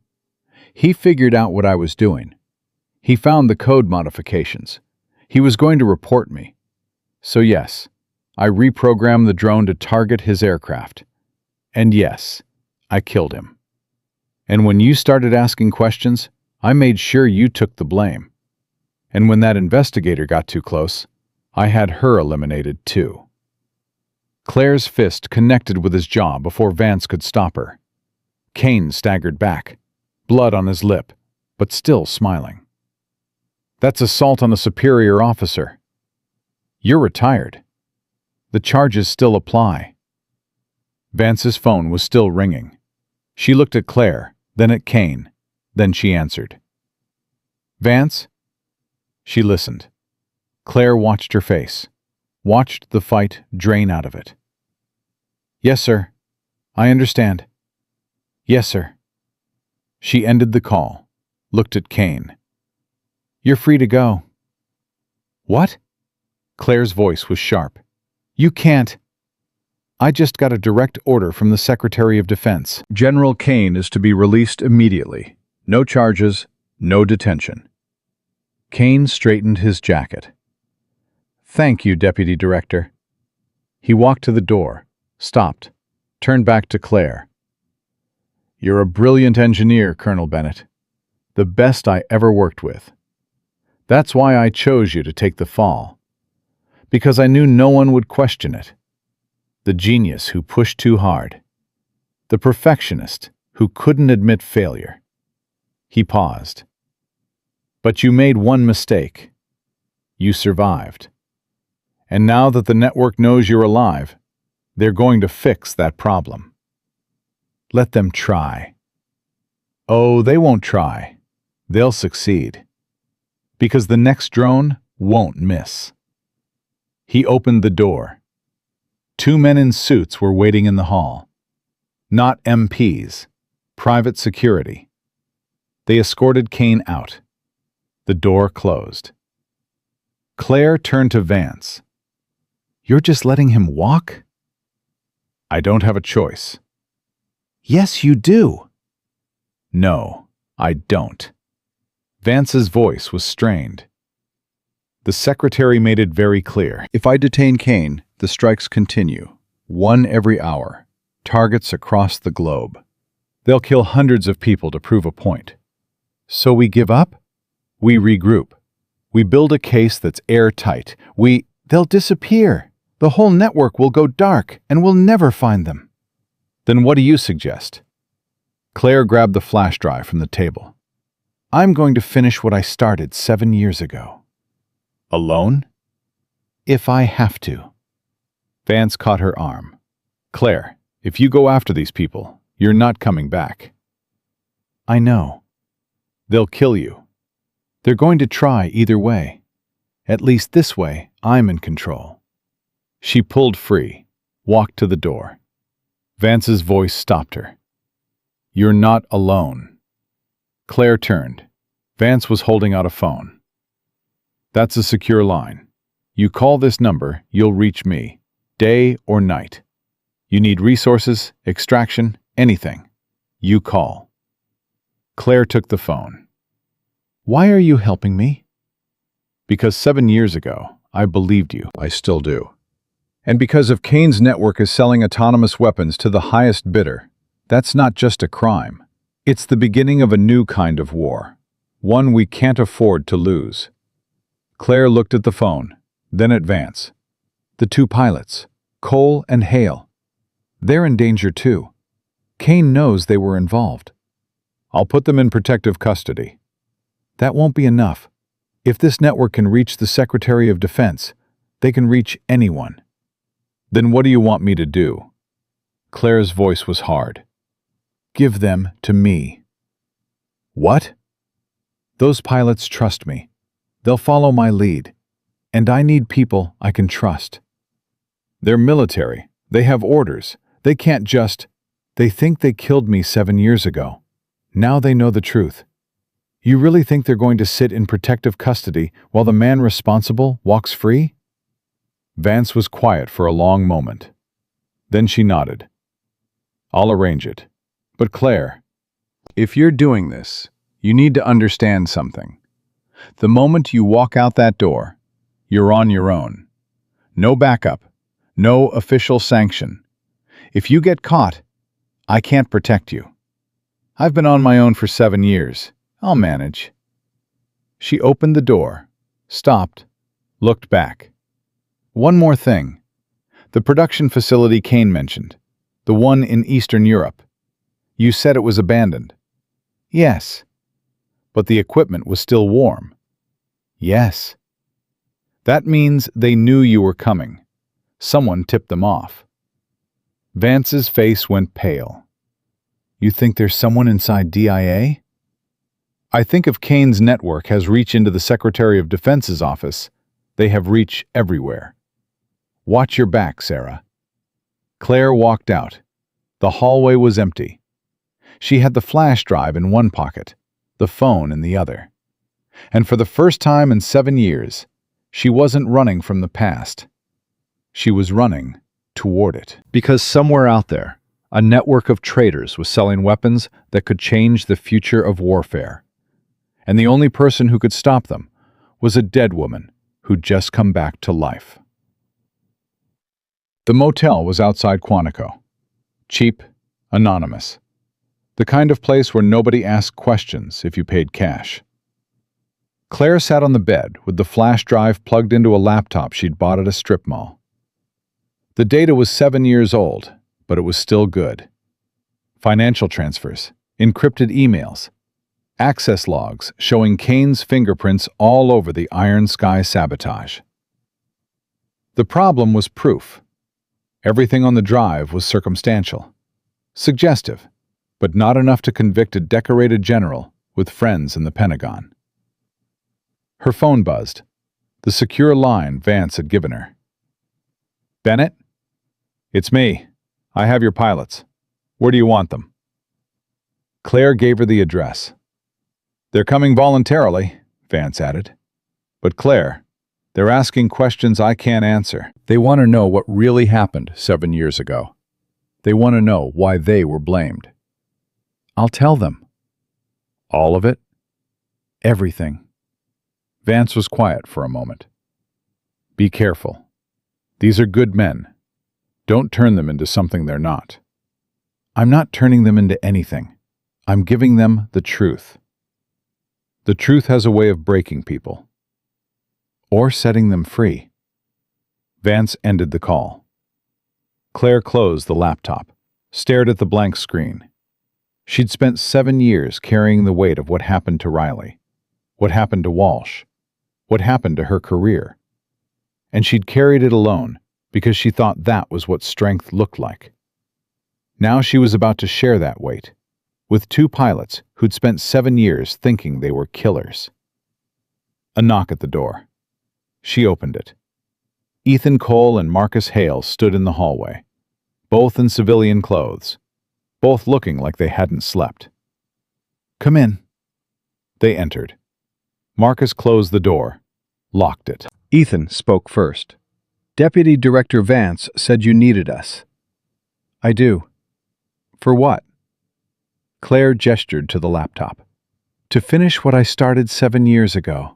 He figured out what I was doing. He found the code modifications. He was going to report me. So yes, I reprogrammed the drone to target his aircraft. And yes, I killed him. And when you started asking questions, I made sure you took the blame. And when that investigator got too close, I had her eliminated too. Claire's fist connected with his jaw before Vance could stop her. Kane staggered back, blood on his lip, but still smiling. That's assault on a superior officer. You're retired. The charges still apply. Vance's phone was still ringing. She looked at Claire, then at Kane, then she answered. Vance? She listened. Claire watched her face, watched the fight drain out of it. Yes, sir. I understand. Yes, sir. She ended the call, looked at Kane. You're free to go. What? Claire's voice was sharp. You can't. I just got a direct order from the Secretary of Defense. General Kane is to be released immediately. No charges, no detention. Kane straightened his jacket. Thank you, Deputy Director. He walked to the door, stopped, turned back to Claire. You're a brilliant engineer, Colonel Bennett. The best I ever worked with. That's why I chose you to take the fall. Because I knew no one would question it. The genius who pushed too hard. The perfectionist who couldn't admit failure. He paused. But you made one mistake. You survived. And now that the network knows you're alive, they're going to fix that problem. Let them try. Oh, they won't try. They'll succeed. Because the next drone won't miss. He opened the door. 2 men in suits were waiting in the hall. Not MPs, private security. They escorted Kane out. The door closed. Claire turned to Vance. You're just letting him walk? I don't have a choice. Yes, you do. No, I don't. Vance's voice was strained. The secretary made it very clear. If I detain Kane, the strikes continue. 1 every hour. Targets across the globe. They'll kill hundreds of people to prove a point. So we give up? We regroup. We build a case that's airtight. They'll disappear. The whole network will go dark, and we'll never find them. Then what do you suggest? Claire grabbed the flash drive from the table. I'm going to finish what I started 7 years ago. Alone? If I have to. Vance caught her arm. Claire, if you go after these people, you're not coming back. I know. They'll kill you. They're going to try either way. At least this way, I'm in control. She pulled free, walked to the door. Vance's voice stopped her. You're not alone. Claire turned. Vance was holding out a phone. That's a secure line. You call this number, you'll reach me, day or night. You need resources, extraction, anything. You call. Claire took the phone. Why are you helping me? Because 7 years ago, I believed you. I still do. And because if Kane's network is selling autonomous weapons to the highest bidder, that's not just a crime. It's the beginning of a new kind of war. One we can't afford to lose. Claire looked at the phone, then at Vance. The 2 pilots, Cole and Hale. They're in danger too. Kane knows they were involved. I'll put them in protective custody. That won't be enough. If this network can reach the Secretary of Defense, they can reach anyone. Then what do you want me to do? Claire's voice was hard. Give them to me. What? Those pilots trust me. They'll follow my lead. And I need people I can trust. They're military. They have orders. They can't just... They think they killed me 7 years ago. Now they know the truth. You really think they're going to sit in protective custody while the man responsible walks free? Vance was quiet for a long moment. Then she nodded. I'll arrange it. But Claire, if you're doing this, you need to understand something. The moment you walk out that door, you're on your own. No backup. No official sanction. If you get caught, I can't protect you. I've been on my own for 7 years. I'll manage. She opened the door, stopped, looked back. One more thing. The production facility Kane mentioned, the one in Eastern Europe. You said it was abandoned. Yes. But the equipment was still warm. Yes. That means they knew you were coming. Someone tipped them off. Vance's face went pale. You think there's someone inside DIA? I think if Kane's network has reach into the Secretary of Defense's office, they have reach everywhere. Watch your back, Sarah. Claire walked out. The The hallway was empty. She had the flash drive in one pocket, the phone in the other. And for the first time in 7 years, she wasn't running from the past. She was running toward it. Because somewhere out there, a network of traders was selling weapons that could change the future of warfare. And the only person who could stop them was a dead woman who'd just come back to life. The motel was outside Quantico. Cheap, anonymous. The kind of place where nobody asked questions if you paid cash. Claire sat on the bed with the flash drive plugged into a laptop she'd bought at a strip mall. The data was 7 years old, but it was still good. Financial transfers, encrypted emails, access logs showing Kane's fingerprints all over the Iron Sky sabotage. The problem was proof. Everything on the drive was circumstantial, suggestive, but not enough to convict a decorated general with friends in the Pentagon. Her phone buzzed, the secure line Vance had given her. "Bennett? It's me. I have your pilots. Where do you want them?" Claire gave her the address. "They're coming voluntarily," Vance added. "But Claire, they're asking questions I can't answer. They want to know what really happened 7 years ago. They want to know why they were blamed." "I'll tell them." All of it? "Everything." Vance was quiet for a moment. "Be careful. These are good men. Don't turn them into something they're not." "I'm not turning them into anything. I'm giving them the truth." The truth has a way of breaking people. Or setting them free. Vance ended the call. Claire closed the laptop, stared at the blank screen. She'd spent 7 years carrying the weight of what happened to Riley, what happened to Walsh, what happened to her career. And she'd carried it alone because she thought that was what strength looked like. Now she was about to share that weight with 2 pilots who'd spent 7 years thinking they were killers. A knock at the door. She opened it. Ethan Cole and Marcus Hale stood in the hallway, both in civilian clothes, both looking like they hadn't slept. "Come in." They entered. Marcus closed the door, locked it. Ethan spoke first. "Deputy Director Vance said you needed us." "I do." "For what?" Claire gestured to the laptop. "To finish what I started 7 years ago.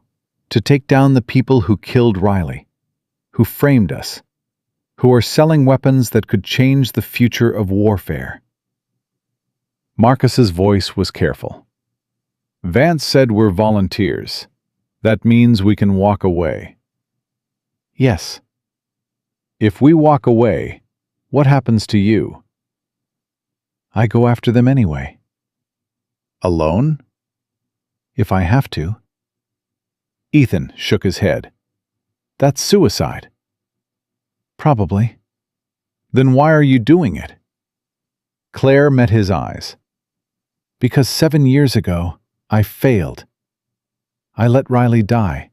To take down the people who killed Riley, who framed us, who are selling weapons that could change the future of warfare." Marcus's voice was careful. "Vance said we're volunteers. That means we can walk away." "Yes." "If we walk away, what happens to you?" "I go after them anyway." "Alone?" "If I have to." Ethan shook his head. "That's suicide." "Probably." "Then why are you doing it?" Claire met his eyes. "Because 7 years ago, I failed. I let Riley die.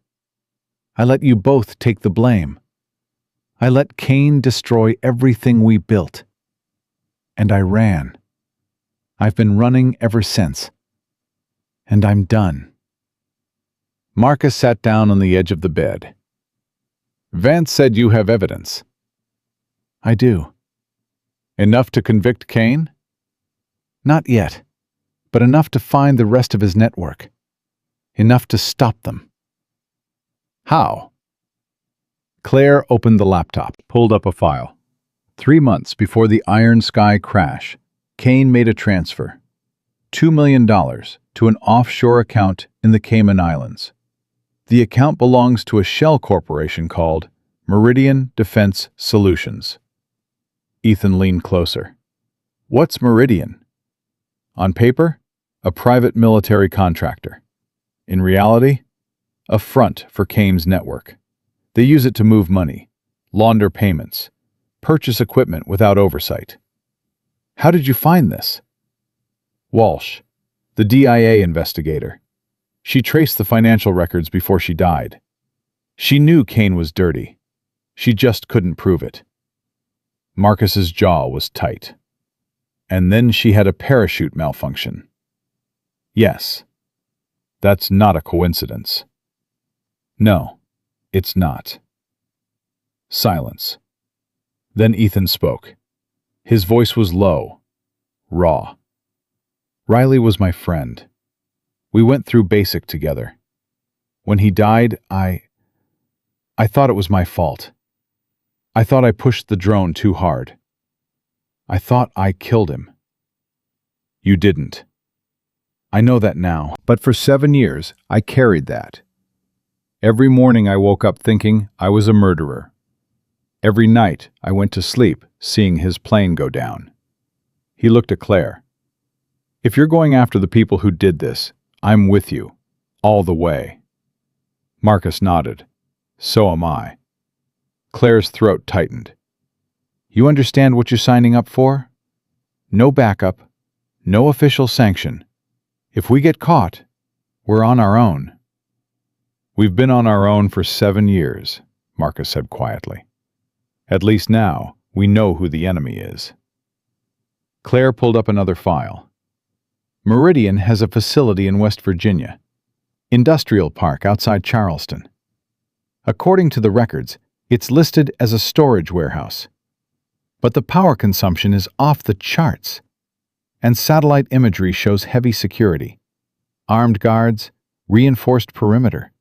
I let you both take the blame. I let Kane destroy everything we built. And I ran. I've been running ever since. And I'm done." Marcus sat down on the edge of the bed. "Vance said you have evidence." "I do." "Enough to convict Kane?" "Not yet, but enough to find the rest of his network. Enough to stop them." "How?" Claire opened the laptop, pulled up a file. 3 months before the Iron Sky crash, Kane made a transfer. $2 million to an offshore account in the Cayman Islands. The account belongs to a shell corporation called Meridian Defense Solutions. Ethan leaned closer. "What's Meridian?" "On paper, a private military contractor. In reality, a front for Kane's network. They use it to move money, launder payments, purchase equipment without oversight." "How did you find this?" "Walsh, the DIA investigator. She traced the financial records before she died. She knew Kane was dirty. She just couldn't prove it." Marcus's jaw was tight. And then she had a parachute malfunction. Yes, that's not a coincidence. No, it's not. Silence. Then Ethan spoke. His voice was low, raw. Riley was my friend. We went through basic together. When he died, I thought it was my fault. I thought I pushed the drone too hard. I thought I killed him. You didn't. I know that now, but for 7 years, I carried that. Every morning I woke up thinking I was a murderer. Every night I went to sleep seeing his plane go down. He looked at Claire. If you're going after the people who did this, I'm with you, all the way. Marcus nodded. So am I. Claire's throat tightened. You understand what you're signing up for? No backup, no official sanction. If we get caught, we're on our own. We've been on our own for 7 years, Marcus said quietly. At least now, we know who the enemy is. Claire pulled up another file. Meridian has a facility in West Virginia, Industrial Park outside Charleston. According to the records, it's listed as a storage warehouse. But the power consumption is off the charts, and satellite imagery shows heavy security, armed guards, reinforced perimeter.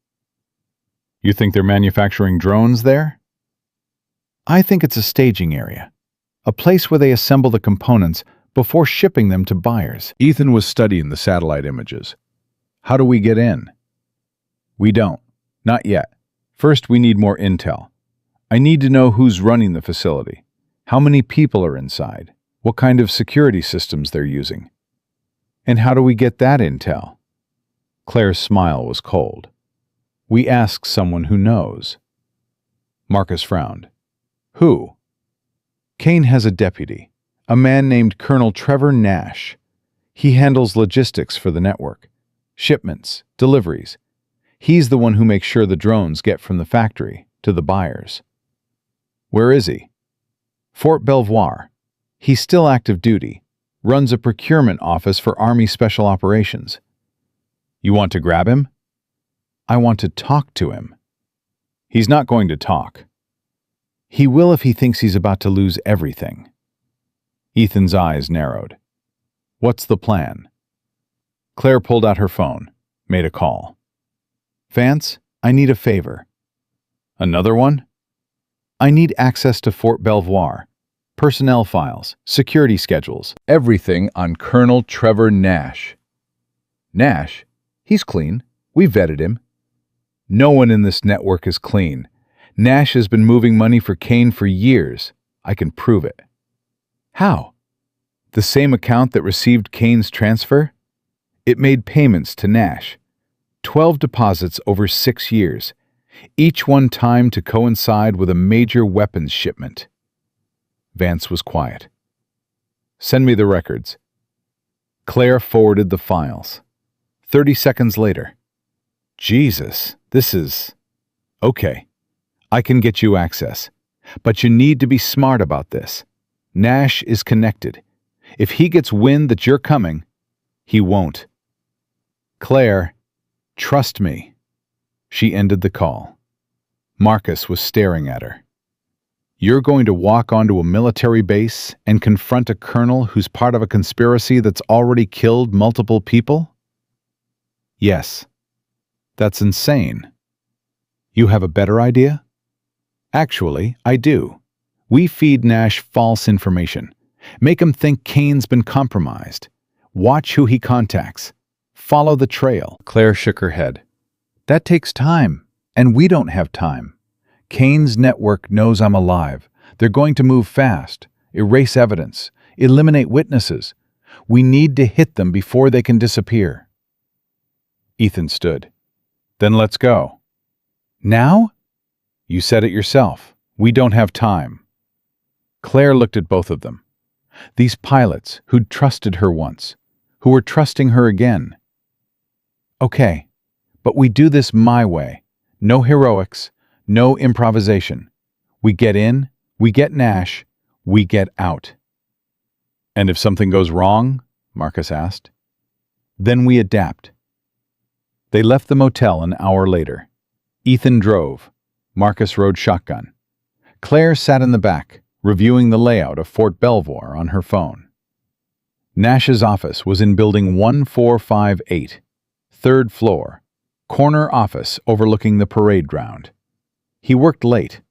You think they're manufacturing drones there? I think it's a staging area, a place where they assemble the components before shipping them to buyers. Ethan was studying the satellite images. How do we get in? We don't. Not yet. First, we need more intel. I need to know who's running the facility, how many people are inside, what kind of security systems they're using. And how do we get that intel? Claire's smile was cold. We ask someone who knows. Marcus frowned. Who? Kane has a deputy, a man named Colonel Trevor Nash. He handles logistics for the network, shipments, deliveries. He's the one who makes sure the drones get from the factory to the buyers. Where is he? Fort Belvoir. He's still active duty, runs a procurement office for Army Special Operations. You want to grab him? I want to talk to him. He's not going to talk. He will if he thinks he's about to lose everything. Ethan's eyes narrowed. What's the plan? Claire pulled out her phone, made a call. Vance, I need a favor. Another one? I need access to Fort Belvoir, personnel files, security schedules, everything on Colonel Trevor Nash. Nash? He's clean. We vetted him. No one in this network is clean. Nash has been moving money for Kane for years. I can prove it. How? The same account that received Kane's transfer? It made payments to Nash. 12 deposits over 6 years, each one timed to coincide with a major weapons shipment. Vance was quiet. Send me the records. Claire forwarded the files. 30 seconds later. Jesus, this is... Okay, I can get you access. But you need to be smart about this. Nash is connected. If he gets wind that you're coming, he won't. Claire, trust me. She ended the call. Marcus was staring at her. You're going to walk onto a military base and confront a colonel who's part of a conspiracy that's already killed multiple people? Yes. That's insane. You have a better idea? Actually, I do. We feed Nash false information. Make him think Kane's been compromised. Watch who he contacts. Follow the trail. Claire shook her head. That takes time, and we don't have time. Kane's network knows I'm alive. They're going to move fast, erase evidence, eliminate witnesses. We need to hit them before they can disappear. Ethan stood. Then let's go. Now? You said it yourself. We don't have time. Claire looked at both of them. These pilots who'd trusted her once, who were trusting her again. Okay, but we do this my way. No heroics, no improvisation. We get in, we get Nash, we get out. And if something goes wrong? Marcus asked. Then we adapt. They left the motel an hour later. Ethan drove. Marcus rode shotgun. Claire sat in the back, reviewing the layout of Fort Belvoir on her phone. Nash's office was in building 1458, third floor, corner office overlooking the parade ground. He worked late,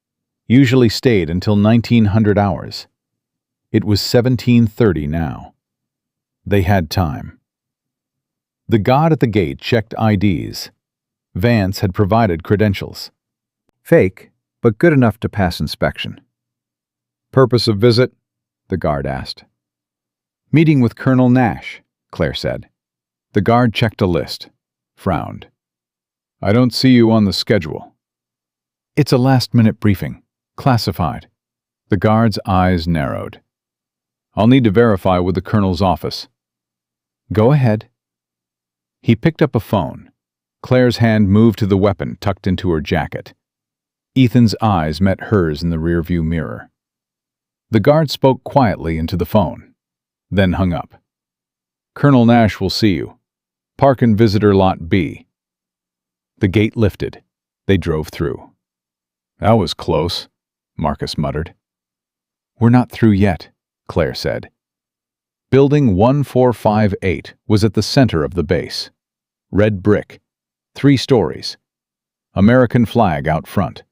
usually stayed until 1900 hours. It was 1730 now. They had time. The guard at the gate checked IDs. Vance had provided credentials. Fake, but good enough to pass inspection. Purpose of visit? The guard asked. Meeting with Colonel Nash, Claire said. The guard checked a list, frowned. I don't see you on the schedule. It's a last-minute briefing, classified. The guard's eyes narrowed. I'll need to verify with the colonel's office. Go ahead. He picked up a phone. Claire's hand moved to the weapon tucked into her jacket. Ethan's eyes met hers in the rearview mirror. The guard spoke quietly into the phone, then hung up. Colonel Nash will see you. Park in visitor lot B. The gate lifted. They drove through. That was close, Marcus muttered. We're not through yet, Claire said. Building 1458 was at the center of the base. Red brick, 3 stories. American flag out front.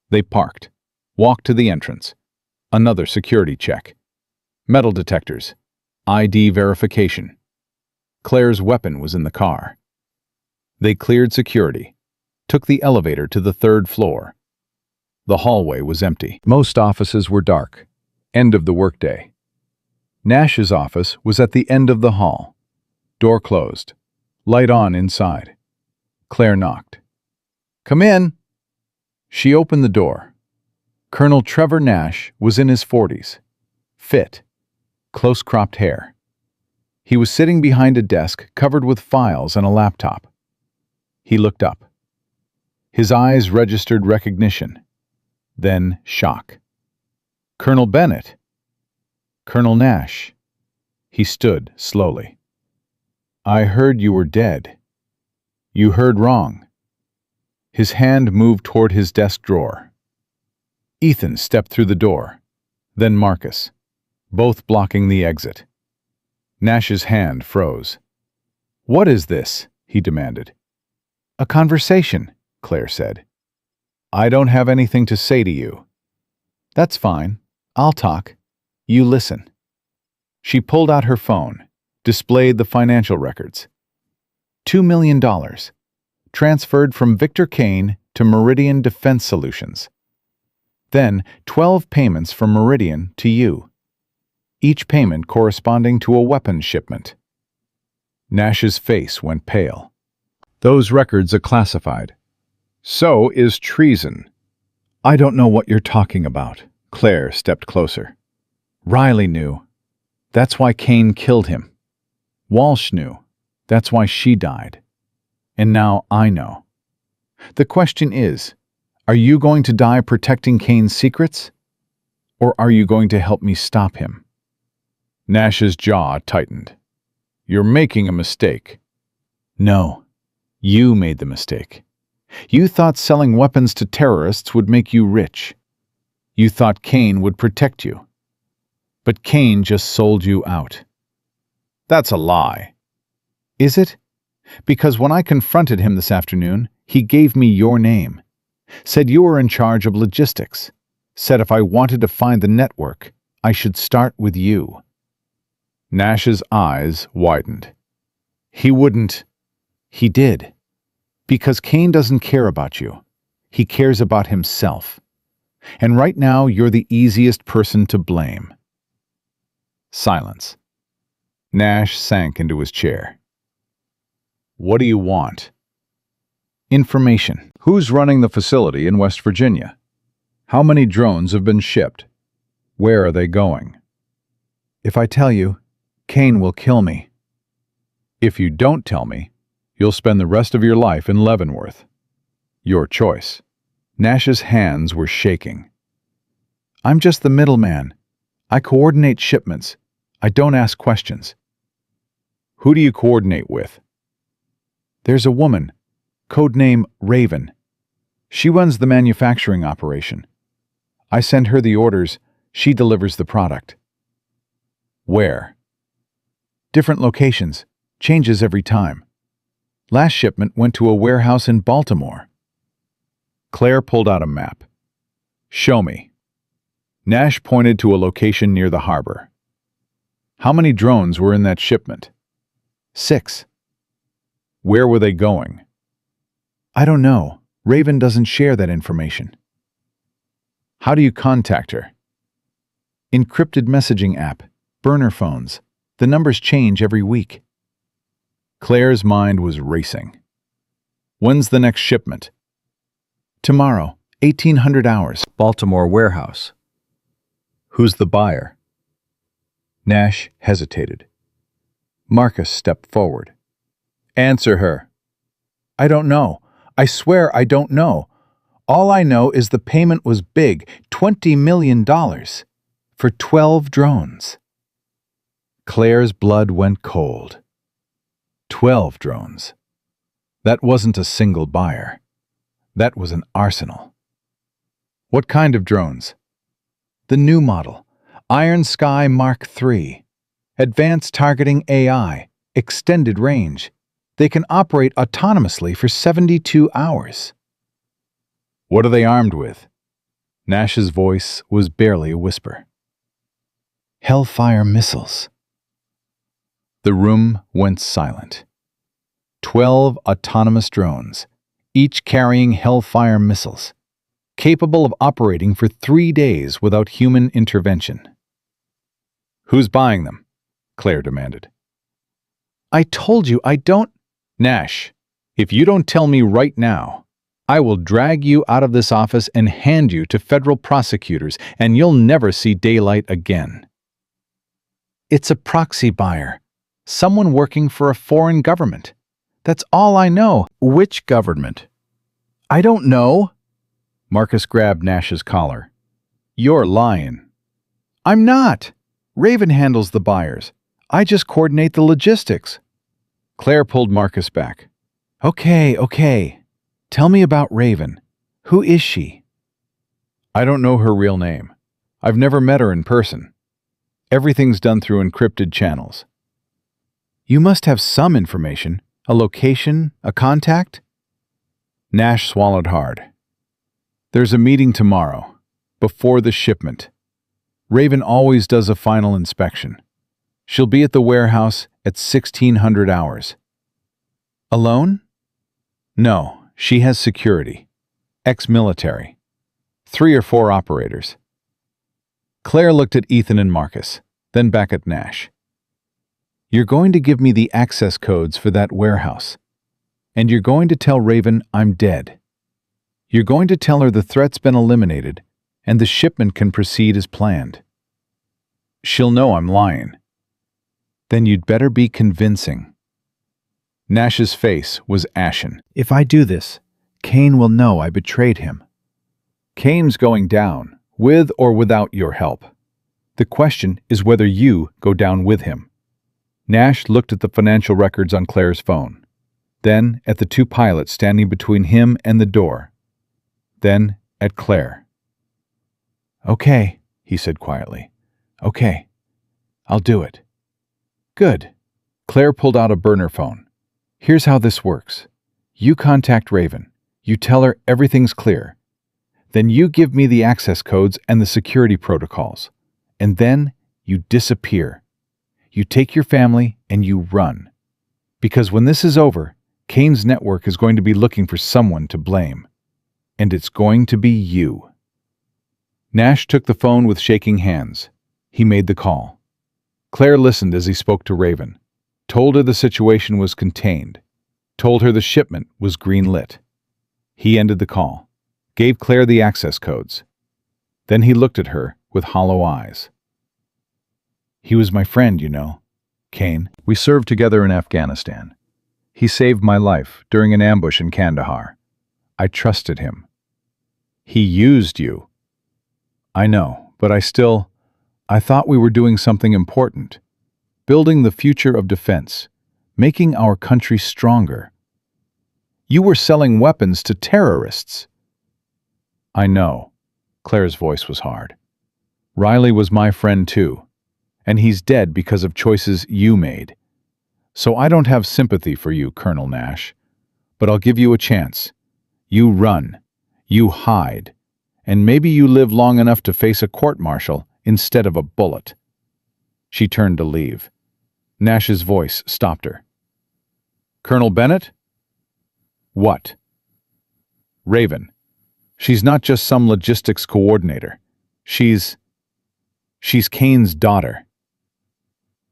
They parked, walked to the entrance. Another security check. Metal detectors. ID verification. Claire's weapon was in the car. They cleared security, took the elevator to the 3rd floor. The hallway was empty. Most offices were dark. End of the workday. Nash's office was at the end of the hall. Door closed. Light on inside. Claire knocked. Come in. She opened the door. Colonel Trevor Nash was in his 40s. Fit. Close-cropped hair. He was sitting behind a desk covered with files and a laptop. He looked up. His eyes registered recognition, then shock. Colonel Bennett. Colonel Nash. He stood slowly. I heard you were dead. You heard wrong. His hand moved toward his desk drawer. Ethan stepped through the door, then Marcus, both blocking the exit. Nash's hand froze. What is this? He demanded. A conversation, Claire said. I don't have anything to say to you. That's fine. I'll talk. You listen. She pulled out her phone, displayed the financial records. $2 million. Transferred from Victor Kane to Meridian Defense Solutions. Then 12 payments from Meridian to you. Each payment corresponding to a weapons shipment. Nash's face went pale. Those records are classified. So is treason. I don't know what you're talking about. Claire stepped closer. Riley knew. That's why Kane killed him. Walsh knew. That's why she died. And now I know. The question is, are you going to die protecting Kane's secrets? Or are you going to help me stop him? Nash's jaw tightened. You're making a mistake. No, you made the mistake. You thought selling weapons to terrorists would make you rich. You thought Kane would protect you. But Kane just sold you out. That's a lie. Is it? Because when I confronted him this afternoon, he gave me your name. Said you were in charge of logistics. Said if I wanted to find the network, I should start with you. Nash's eyes widened. He wouldn't. He did. Because Kane doesn't care about you. He cares about himself. And right now, you're the easiest person to blame. Silence. Nash sank into his chair. What do you want? Information. Who's running the facility in West Virginia? How many drones have been shipped? Where are they going? If I tell you, Kane will kill me. If you don't tell me, you'll spend the rest of your life in Leavenworth. Your choice. Nash's hands were shaking. I'm just the middleman. I coordinate shipments. I don't ask questions. Who do you coordinate with? There's a woman, codename Raven. She runs the manufacturing operation. I send her the orders, she delivers the product. Where? Different locations, changes every time. Last shipment went to a warehouse in Baltimore. Claire pulled out a map. Show me. Nash pointed to a location near the harbor. How many drones were in that shipment? 6. Where were they going? I don't know. Raven doesn't share that information. How do you contact her? Encrypted messaging app, burner phones. The numbers change every week. Claire's mind was racing. When's the next shipment? Tomorrow, 1800 hours. Baltimore warehouse. Who's the buyer? Nash hesitated. Marcus stepped forward. Answer her. I don't know. I swear I don't know. All I know is the payment was big, $20 million, for 12 drones. Claire's blood went cold. 12 drones. That wasn't a single buyer. That was an arsenal. What kind of drones? The new model, Iron Sky Mark III. Advanced targeting AI, extended range. They can operate autonomously for 72 hours. What are they armed with? Nash's voice was barely a whisper. Hellfire missiles. The room went silent. 12 autonomous drones, each carrying Hellfire missiles, capable of operating for 3 days without human intervention. Who's buying them? Claire demanded. I told you I don't... Nash, if you don't tell me right now, I will drag you out of this office and hand you to federal prosecutors, and you'll never see daylight again. It's a proxy buyer. Someone working for a foreign government. That's all I know. Which government? I don't know. Marcus grabbed Nash's collar. You're lying. I'm not. Raven handles the buyers. I just coordinate the logistics. Claire pulled Marcus back. Okay. Tell me about Raven. Who is she? I don't know her real name. I've never met her in person. Everything's done through encrypted channels. You must have some information. A location, a contact? Nash swallowed hard. There's a meeting tomorrow, before the shipment. Raven always does a final inspection. She'll be at the warehouse at 1600 hours. Alone? No, she has security. Ex-military. 3 or 4 operators. Claire looked at Ethan and Marcus, then back at Nash. You're going to give me the access codes for that warehouse. And you're going to tell Raven I'm dead. You're going to tell her the threat's been eliminated and the shipment can proceed as planned. She'll know I'm lying. Then you'd better be convincing. Nash's face was ashen. If I do this, Kane will know I betrayed him. Kane's going down, with or without your help. The question is whether you go down with him. Nash looked at the financial records on Claire's phone, then at the 2 pilots standing between him and the door, then at Claire. Okay, he said quietly. Okay, I'll do it. Good. Claire pulled out a burner phone. Here's how this works. You contact Raven. You tell her everything's clear. Then you give me the access codes and the security protocols. And then you disappear. You take your family and you run. Because when this is over, Kane's network is going to be looking for someone to blame. And it's going to be you. Nash took the phone with shaking hands. He made the call. Claire listened as he spoke to Raven, told her the situation was contained, told her the shipment was green-lit. He ended the call, gave Claire the access codes. Then he looked at her with hollow eyes. He was my friend, you know, Kane. We served together in Afghanistan. He saved my life during an ambush in Kandahar. I trusted him. He used you. I know, but I thought we were doing something important. building the future of defense, making our country stronger. You were selling weapons to terrorists. I know. Claire's voice was hard. Riley was my friend too, and he's dead because of choices you made. So I don't have sympathy for you, Colonel Nash, but I'll give you a chance. You run, you hide, and maybe you live long enough to face a court-martial instead of a bullet. She turned to leave. Nash's voice stopped her. Colonel Bennett? What? Raven. She's not just some logistics coordinator. She's Kane's daughter.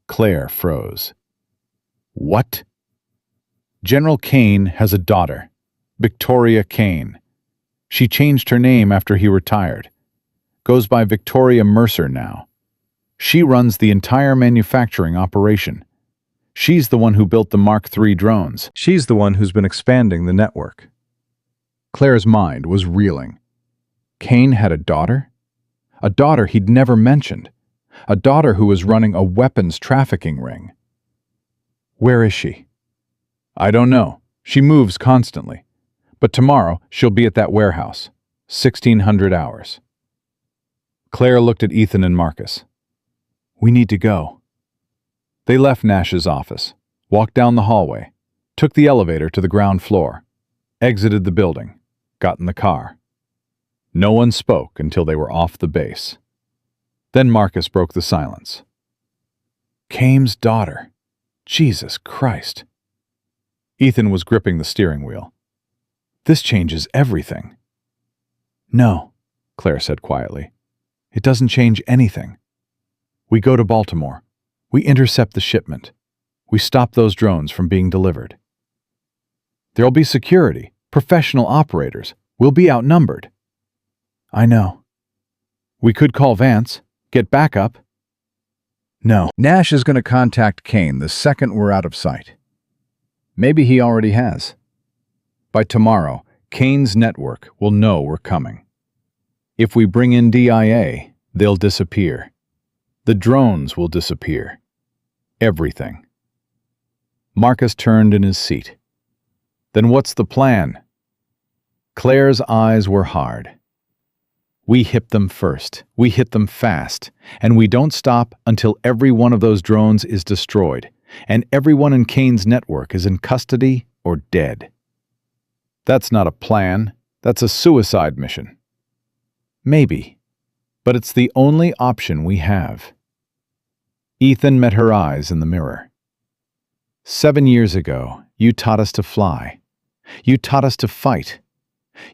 Claire froze. What? General Kane has a daughter, Victoria Kane. She changed her name after he retired. Goes by Victoria Mercer now. She runs the entire manufacturing operation. She's the one who built the Mark III drones. She's the one who's been expanding the network. Claire's mind was reeling. Kane had a daughter? A daughter he'd never mentioned. A daughter who was running a weapons trafficking ring. Where is she? I don't know. She moves constantly. But tomorrow she'll be at that warehouse. 1600 hours. Claire looked at Ethan and Marcus. We need to go. They left Nash's office, walked down the hallway, took the elevator to the ground floor, exited the building, got in the car. No one spoke until they were off the base. Then Marcus broke the silence. Kane's daughter. Jesus Christ. Ethan was gripping the steering wheel. This changes everything. No, Claire said quietly. It doesn't change anything. We go to Baltimore. We intercept the shipment. We stop those drones from being delivered. There'll be security, professional operators. We'll be outnumbered. I know. We could call Vance, get backup. No. Nash is going to contact Kane the second we're out of sight. Maybe he already has. By tomorrow, Kane's network will know we're coming. If we bring in DIA, they'll disappear. The drones will disappear. Everything. Marcus turned in his seat. Then what's the plan? Claire's eyes were hard. We hit them first. We hit them fast. And we don't stop until every one of those drones is destroyed, and everyone in Kane's network is in custody or dead. That's not a plan. That's a suicide mission. Maybe. But it's the only option we have. Ethan met her eyes in the mirror. 7 years ago, you taught us to fly. You taught us to fight.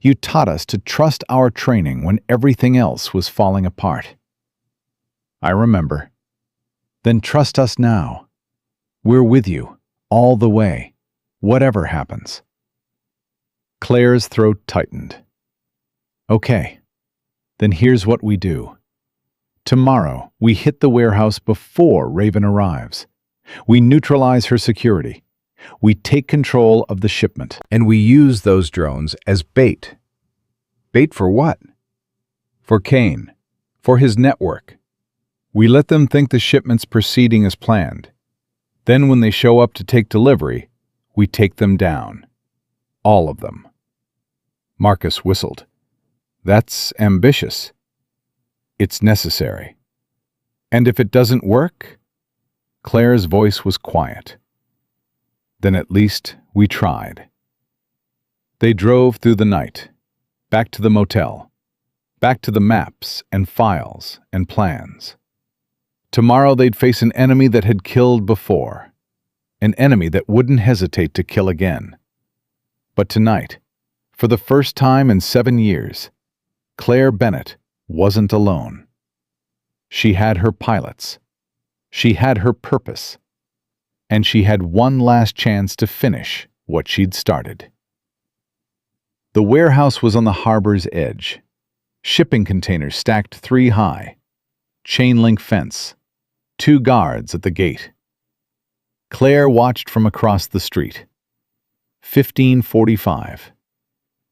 You taught us to trust our training when everything else was falling apart. I remember. Then trust us now. We're with you, all the way, whatever happens. Claire's throat tightened. Okay, then here's what we do. Tomorrow, we hit the warehouse before Raven arrives. We neutralize her security. We take control of the shipment. And we use those drones as bait. Bait for what? For Kane. For his network. We let them think the shipment's proceeding as planned. Then when they show up to take delivery, we take them down. All of them. Marcus whistled. That's ambitious. It's necessary. And if it doesn't work? Claire's voice was quiet. Then at least we tried. They drove through the night, back to the motel, back to the maps and files and plans. Tomorrow they'd face an enemy that had killed before, an enemy that wouldn't hesitate to kill again. But tonight, for the first time in 7 years, Claire Bennett wasn't alone. She had her pilots. She had her purpose. And she had one last chance to finish what she'd started. The warehouse was on the harbor's edge. Shipping containers stacked 3 high. Chain link fence. 2 guards at the gate. Claire watched from across the street. 15:45.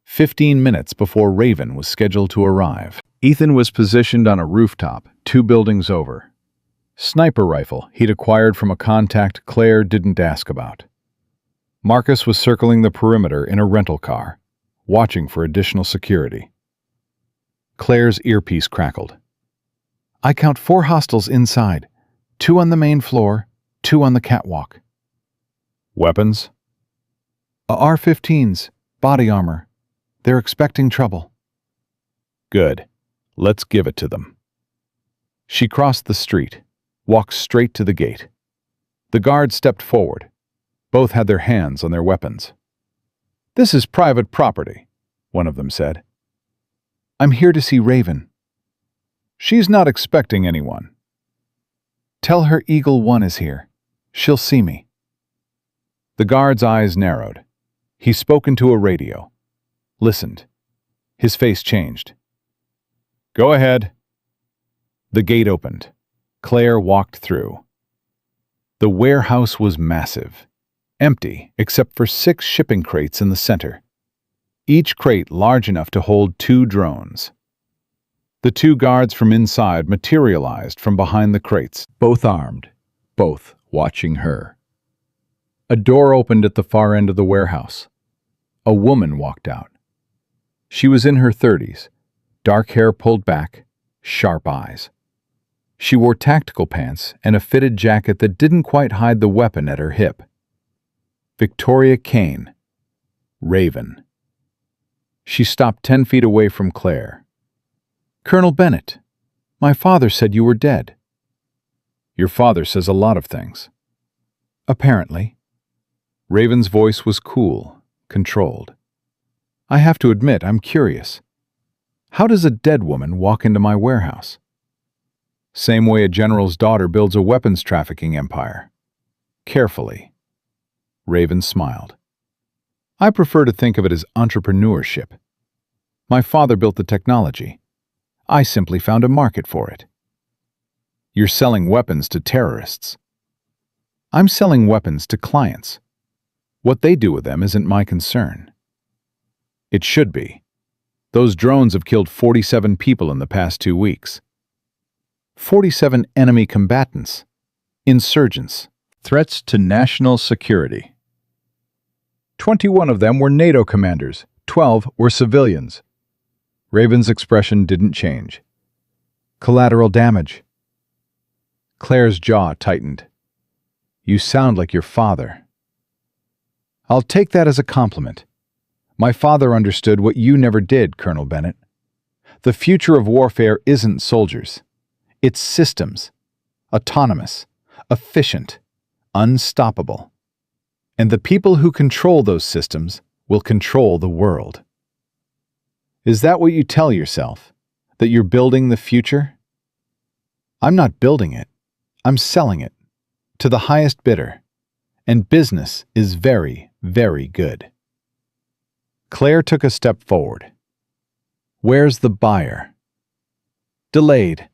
15 minutes before Raven was scheduled to arrive. Ethan was positioned on a rooftop, 2 buildings over. Sniper rifle he'd acquired from a contact Claire didn't ask about. Marcus was circling the perimeter in a rental car, watching for additional security. Claire's earpiece crackled. I count 4 hostiles inside, 2 on the main floor, 2 on the catwalk. Weapons? AR-15s, body armor. They're expecting trouble. Good. Let's give it to them. She crossed the street, walked straight to the gate. The guards stepped forward. Both had their hands on their weapons. "This is private property," one of them said. I'm here to see Raven. "She's not expecting anyone." Tell her Eagle 1 is here. She'll see me. The guard's eyes narrowed. He spoke into a radio. Listened. His face changed. "Go ahead." The gate opened. Claire walked through. The warehouse was massive, empty except for 6 shipping crates in the center, each crate large enough to hold 2 drones. The 2 guards from inside materialized from behind the crates, both armed, both watching her. A door opened at the far end of the warehouse. A woman walked out. She was in her 30s, dark hair pulled back, sharp eyes. She wore tactical pants and a fitted jacket that didn't quite hide the weapon at her hip. Victoria Kane. Raven. She stopped 10 feet away from Claire. Colonel Bennett, my father said you were dead. Your father says a lot of things. Apparently. Raven's voice was cool, controlled. I have to admit, I'm curious. How does a dead woman walk into my warehouse? Same way a general's daughter builds a weapons trafficking empire. Carefully. Raven smiled. I prefer to think of it as entrepreneurship. My father built the technology. I simply found a market for it. You're selling weapons to terrorists. I'm selling weapons to clients. What they do with them isn't my concern. It should be. Those drones have killed 47 people in the past 2 weeks. 47 enemy combatants, insurgents, Threats to national security. 21 of them were NATO commanders, 12 were civilians. Raven's expression didn't change. Collateral damage. Claire's jaw tightened. You sound like your father. I'll take that as a compliment. My father understood what you never did, Colonel Bennett. The future of warfare isn't soldiers. It's systems. Autonomous, efficient, unstoppable. And the people who control those systems will control the world. Is that what you tell yourself? That you're building the future? I'm not building it. I'm selling it. To the highest bidder. And business is very, very good. Claire took a step forward. Where's the buyer? Delayed.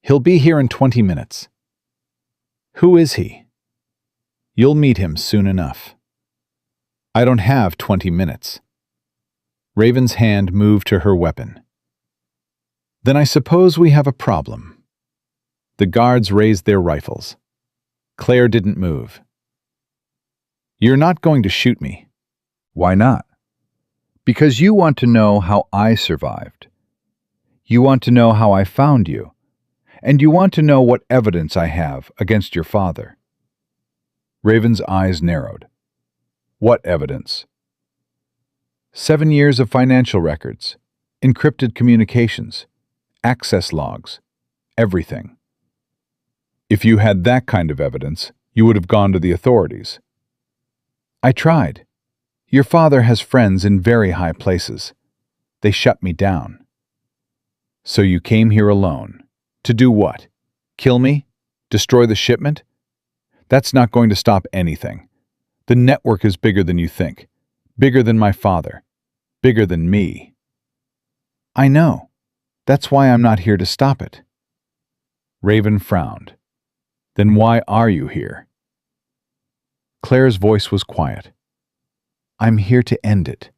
He'll be here in 20 minutes. Who is he? You'll meet him soon enough. I don't have 20 minutes. Raven's hand moved to her weapon. Then I suppose we have a problem. The guards raised their rifles. Claire didn't move. You're not going to shoot me. Why not? Because you want to know how I survived. You want to know how I found you. And you want to know what evidence I have against your father. Raven's eyes narrowed. What evidence? 7 years of financial records, encrypted communications, access logs, everything. If you had that kind of evidence, you would have gone to the authorities. I tried. Your father has friends in very high places. They shut me down. So you came here alone. To do what? Kill me? Destroy the shipment? That's not going to stop anything. The network is bigger than you think. Bigger than my father. Bigger than me. I know. That's why I'm not here to stop it. Raven frowned. Then why are you here? Claire's voice was quiet. I'm here to end it.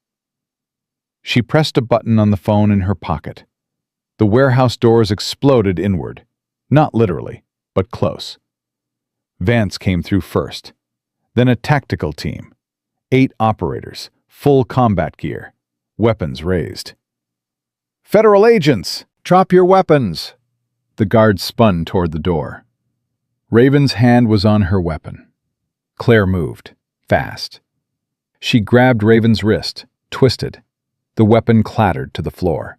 She pressed a button on the phone in her pocket. The warehouse doors exploded inward. Not literally, but close. Vance came through first, then a tactical team. 8 operators, full combat gear, weapons raised. "Federal agents!" "Drop your weapons!" The guard spun toward the door. Raven's hand was on her weapon. Claire moved, fast. She grabbed Raven's wrist, twisted. The weapon clattered to the floor.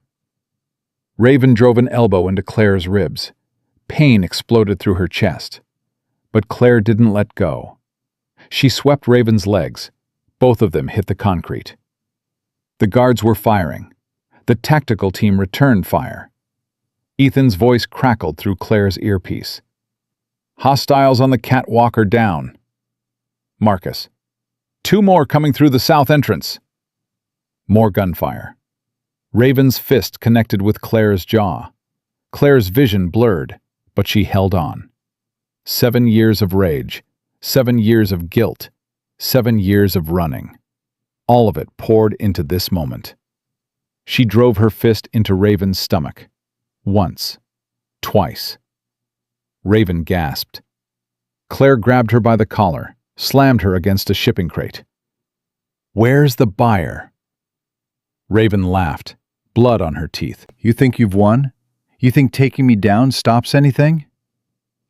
Raven drove an elbow into Claire's ribs. Pain exploded through her chest. But Claire didn't let go. She swept Raven's legs. Both of them hit the concrete. The guards were firing. The tactical team returned fire. Ethan's voice crackled through Claire's earpiece. "Hostiles on the catwalk are down." Marcus. "2 more coming through the south entrance." More gunfire. Raven's fist connected with Claire's jaw. Claire's vision blurred, but she held on. 7 years of rage, 7 years of guilt, 7 years of running. All of it poured into this moment. She drove her fist into Raven's stomach. Once. Twice. Raven gasped. Claire grabbed her by the collar, slammed her against a shipping crate. "Where's the buyer?" Raven laughed, blood on her teeth. "You think you've won? You think taking me down stops anything?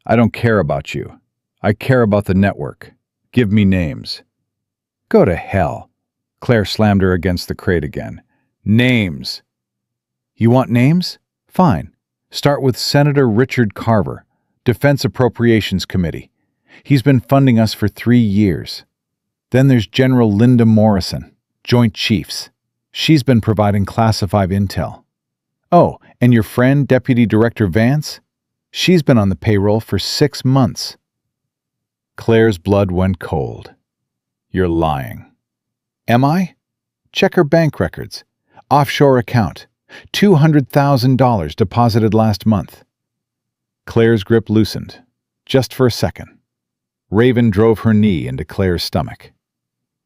I don't care about you. I care about the network. Give me names." "Go to hell." Claire slammed her against the crate again. "Names." "You want names? Fine. Start with Senator Richard Carver, Defense Appropriations Committee. He's been funding us for 3 years. Then there's General Linda Morrison, Joint Chiefs. She's been providing classified intel. Oh, and your friend, Deputy Director Vance? She's been on the payroll for 6 months. Claire's blood went cold. You're lying. Am I? Check her bank records. Offshore account. $200,000 deposited last month. Claire's grip loosened, just for a second. Raven drove her knee into Claire's stomach.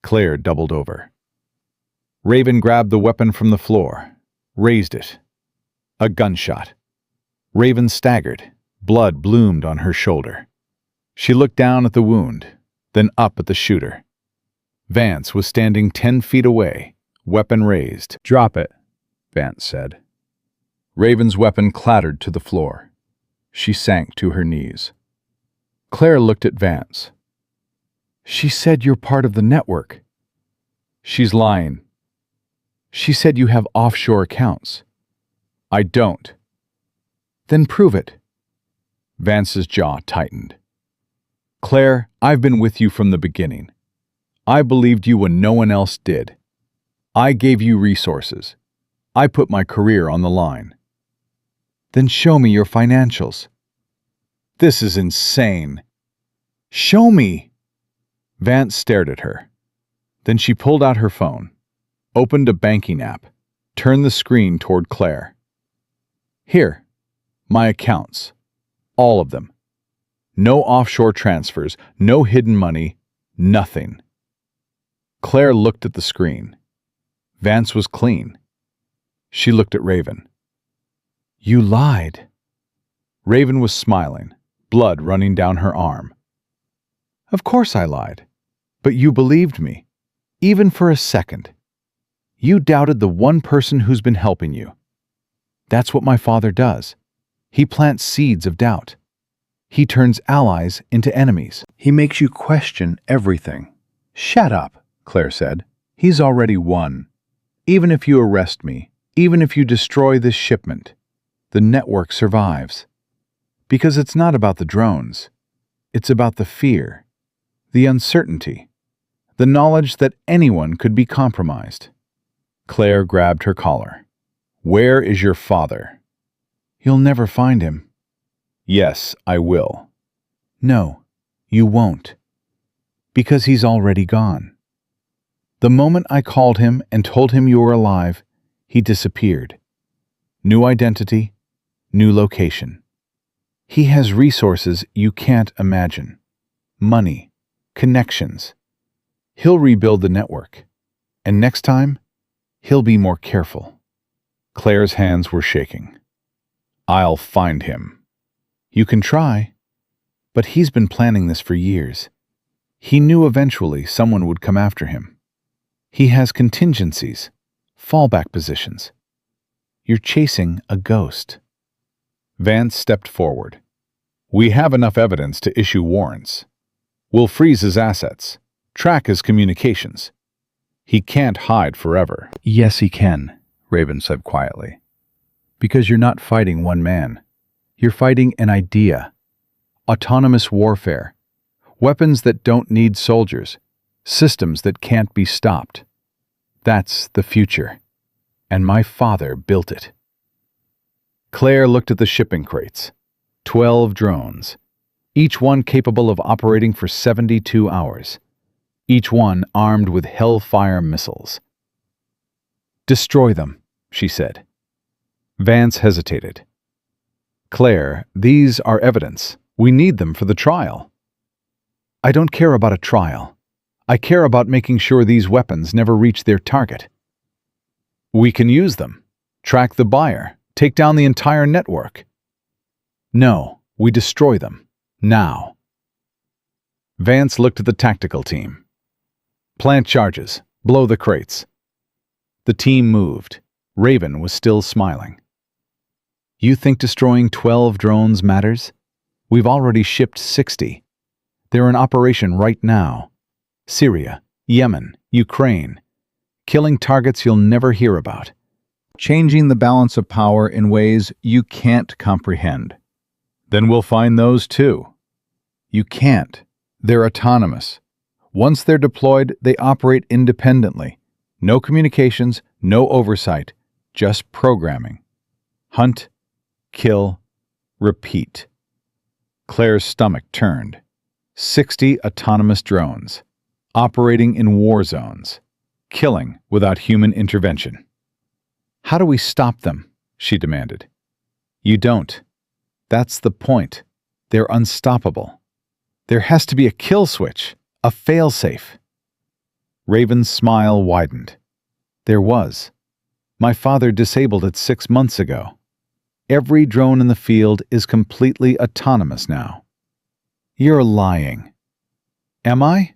Claire doubled over. Raven grabbed the weapon from the floor, raised it. A gunshot. Raven staggered. Blood bloomed on her shoulder. She looked down at the wound, then up at the shooter. Vance was standing 10 feet away, weapon raised. "Drop it," Vance said. Raven's weapon clattered to the floor. She sank to her knees. Claire looked at Vance. "She said you're part of the network." "She's lying. She said you have offshore accounts." "I don't." "Then prove it." Vance's jaw tightened. "Claire, I've been with you from the beginning. I believed you when no one else did. I gave you resources. I put my career on the line." "Then show me your financials." "This is insane." "Show me!" Vance stared at her. Then she pulled out her phone, opened a banking app, turned the screen toward Claire. "Here, my accounts. All of them. No offshore transfers, no hidden money, nothing." Claire looked at the screen. Vance was clean. She looked at Raven. "You lied." Raven was smiling, blood running down her arm. "Of course I lied. But you believed me, even for a second. You doubted the one person who's been helping you. That's what my father does. He plants seeds of doubt. He turns allies into enemies. He makes you question everything." "Shut up," Claire said. "He's already won. Even if you arrest me, even if you destroy this shipment, the network survives. Because it's not about the drones. It's about the fear, the uncertainty, the knowledge that anyone could be compromised." Claire grabbed her collar. "Where is your father?" "You'll never find him." "Yes, I will." "No, you won't. Because he's already gone. The moment I called him and told him you were alive, he disappeared. New identity, new location. He has resources you can't imagine. Money, connections. He'll rebuild the network. And next time, he'll be more careful." Claire's hands were shaking. "I'll find him." "You can try. But he's been planning this for years. He knew eventually someone would come after him. He has contingencies, fallback positions. You're chasing a ghost. Vance stepped forward. We have enough evidence to issue warrants. We'll freeze his assets, track his communications. He can't hide forever. Yes, he can, Raven said quietly. Because you're not fighting one man. You're fighting an idea. Autonomous warfare. Weapons that don't need soldiers. Systems that can't be stopped. That's the future. And my father built it. Claire looked at the shipping crates. 12 drones. Each one capable of operating for 72 hours. Each one armed with Hellfire missiles. Destroy them, she said. Vance hesitated. Claire, these are evidence. We need them for the trial. I don't care about a trial. I care about making sure these weapons never reach their target. We can use them. Track the buyer. Take down the entire network. No, we destroy them. Now. Vance looked at the tactical team. Plant charges. Blow the crates. The team moved. Raven was still smiling. You think destroying 12 drones matters? We've already shipped 60. They're in operation right now. Syria, Yemen, Ukraine. Killing targets you'll never hear about. Changing the balance of power in ways you can't comprehend. Then we'll find those too. You can't. They're autonomous. Once they're deployed, they operate independently. No communications, no oversight, just programming. Hunt, kill, repeat. Claire's stomach turned. 60 autonomous drones, operating in war zones, killing without human intervention. How do we stop them? She demanded. You don't. That's the point. They're unstoppable. There has to be a kill switch, a failsafe. Raven's smile widened. There was. My father disabled it 6 months ago. Every drone in the field is completely autonomous now. You're lying. Am I?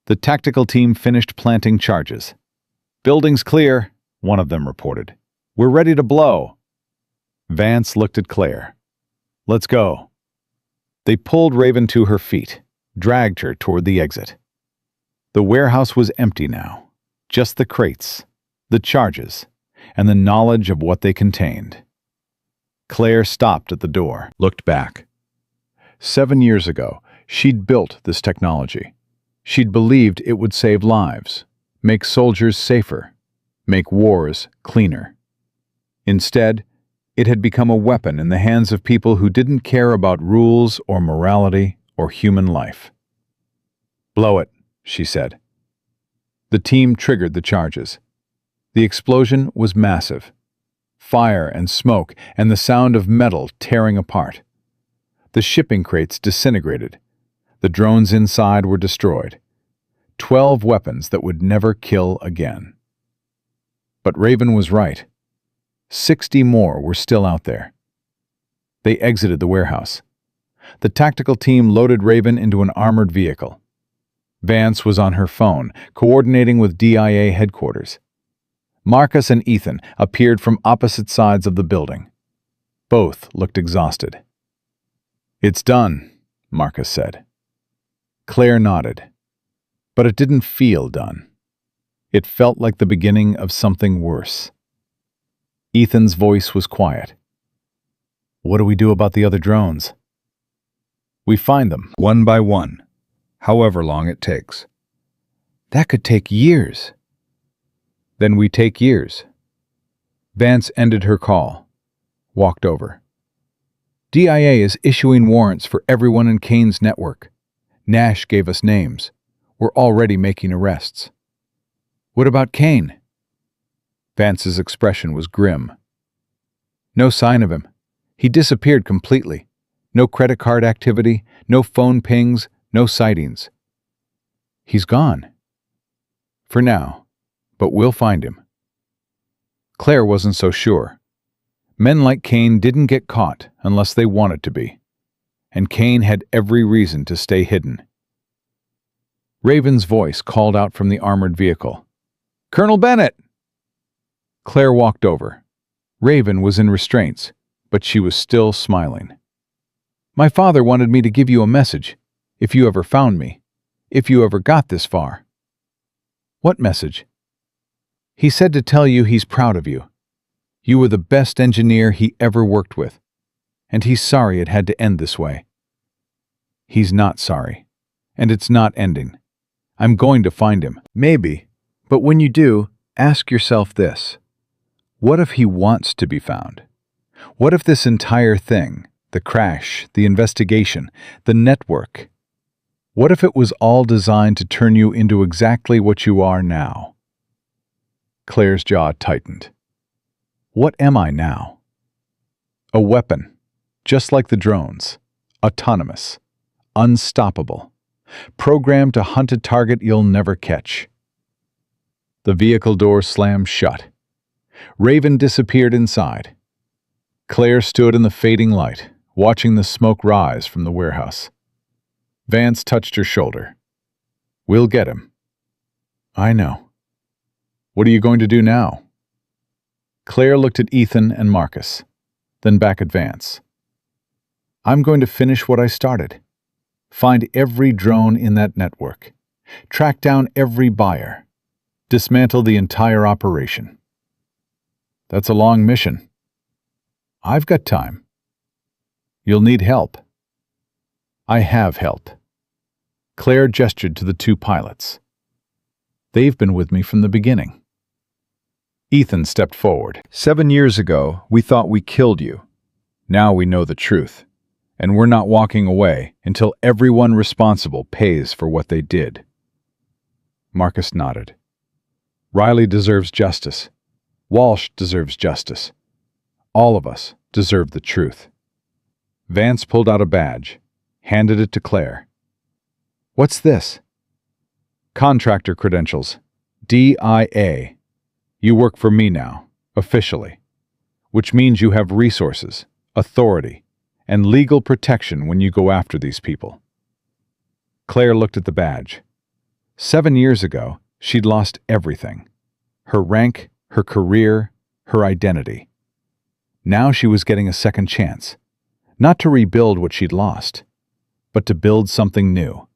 The tactical team finished planting charges. Building's clear, one of them reported. We're ready to blow. Vance looked at Claire. Let's go. They pulled Raven to her feet, dragged her toward the exit. The warehouse was empty now. Just the crates, the charges, and the knowledge of what they contained. Claire stopped at the door, looked back. 7 years ago, she'd built this technology. She'd believed it would save lives, make soldiers safer, make wars cleaner. Instead, it had become a weapon in the hands of people who didn't care about rules or morality or human life. Blow it, she said. The team triggered the charges. The explosion was massive. Fire and smoke and the sound of metal tearing apart. The shipping crates disintegrated. The drones inside were destroyed. 12 weapons that would never kill again. But Raven was right. 60 more were still out there. They exited the warehouse. The tactical team loaded Raven into an armored vehicle. Vance was on her phone, coordinating with DIA headquarters. Marcus and Ethan appeared from opposite sides of the building. Both looked exhausted. It's done, Marcus said. Claire nodded. But it didn't feel done. It felt like the beginning of something worse. Ethan's voice was quiet. What do we do about the other drones? We find them, one by one, however long it takes. That could take years. Then we take years. Vance ended her call, walked over. DIA is issuing warrants for everyone in Kane's network. Nash gave us names. We're already making arrests. What about Kane? Vance's expression was grim. No sign of him. He disappeared completely. No credit card activity, no phone pings, no sightings. He's gone. For now, but we'll find him. Claire wasn't so sure. Men like Kane didn't get caught unless they wanted to be. and Kane had every reason to stay hidden. Raven's voice called out from the armored vehicle. "Colonel Bennett!" Claire walked over. Raven was in restraints, but she was still smiling. "My father wanted me to give you a message, if you ever found me, if you ever got this far." "What message?" "He said to tell you he's proud of you. You were the best engineer he ever worked with, and he's sorry it had to end this way." "He's not sorry, and it's not ending. I'm going to find him." Maybe, but when you do, ask yourself this. What if he wants to be found? What if this entire thing, the crash, the investigation, the network, what if it was all designed to turn you into exactly what you are now? Claire's jaw tightened. What am I now? A weapon, just like the drones, autonomous, unstoppable, programmed to hunt a target you'll never catch. The vehicle door slammed shut. Raven disappeared inside. Claire stood in the fading light, watching the smoke rise from the warehouse. Vance touched her shoulder. "We'll get him." "I know." "What are you going to do now?" Claire looked at Ethan and Marcus, then back at Vance. "I'm going to finish what I started. Find every drone in that network. Track down every buyer. Dismantle the entire operation." "That's a long mission." "I've got time." "You'll need help." "I have help." Claire gestured to the two pilots. "They've been with me from the beginning." Ethan stepped forward. 7 years ago, we thought we killed you. Now we know the truth, and we're not walking away until everyone responsible pays for what they did. Marcus nodded. "Riley deserves justice. Walsh deserves justice. All of us deserve the truth." Vance pulled out a badge, handed it to Claire. "What's this?" "Contractor credentials. DIA. You work for me now, officially, which means you have resources, authority, and legal protection when you go after these people." Claire looked at the badge. 7 years ago, she'd lost everything. Her rank, her career, her identity. Now she was getting a second chance, not to rebuild what she'd lost, but to build something new.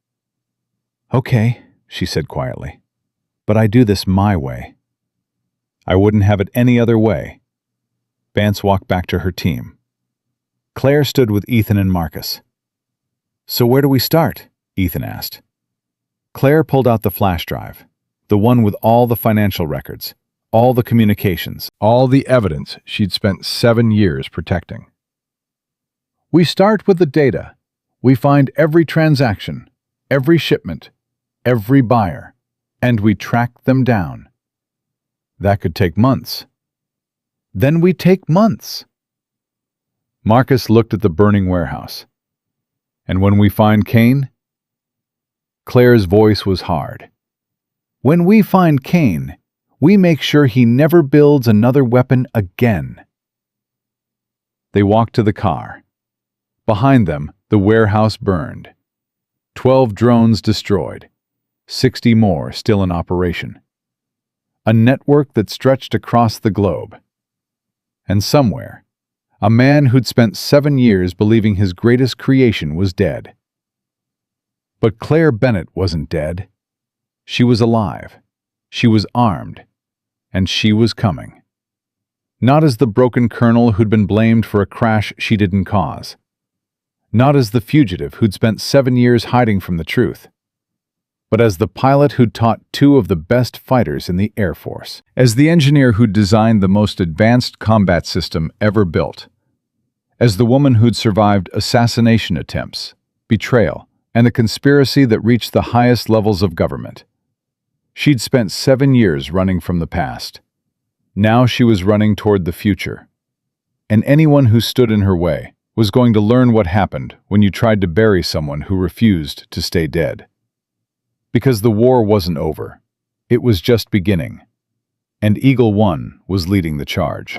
"Okay," she said quietly, "but I do this my way." "I wouldn't have it any other way." Vance walked back to her team. Claire stood with Ethan and Marcus. "So where do we start?" Ethan asked. Claire pulled out the flash drive, the one with all the financial records, all the communications, All the evidence she'd spent 7 years protecting. "We start with the data. We find every transaction, every shipment, every buyer, and we track them down. That could take months. Then we take months." Marcus looked at the burning warehouse. "And when we find Kane?" Claire's voice was hard. "When we find Kane, we make sure he never builds another weapon again." They walked to the car. Behind them, the warehouse burned. 12 drones destroyed, 60 more still in operation. A network that stretched across the globe. And somewhere, a man who'd spent 7 years believing his greatest creation was dead. But Claire Bennett wasn't dead. She was alive. She was armed. And she was coming. Not as the broken colonel who'd been blamed for a crash she didn't cause. Not as the fugitive who'd spent 7 years hiding from the truth. But as the pilot who'd taught 2 of the best fighters in the Air Force. As the engineer who'd designed the most advanced combat system ever built. As the woman who'd survived assassination attempts, betrayal, and a conspiracy that reached the highest levels of government. She'd spent 7 years running from the past. Now she was running toward the future. And anyone who stood in her way was going to learn what happened when you tried to bury someone who refused to stay dead. Because the war wasn't over. It was just beginning. And Eagle One was leading the charge.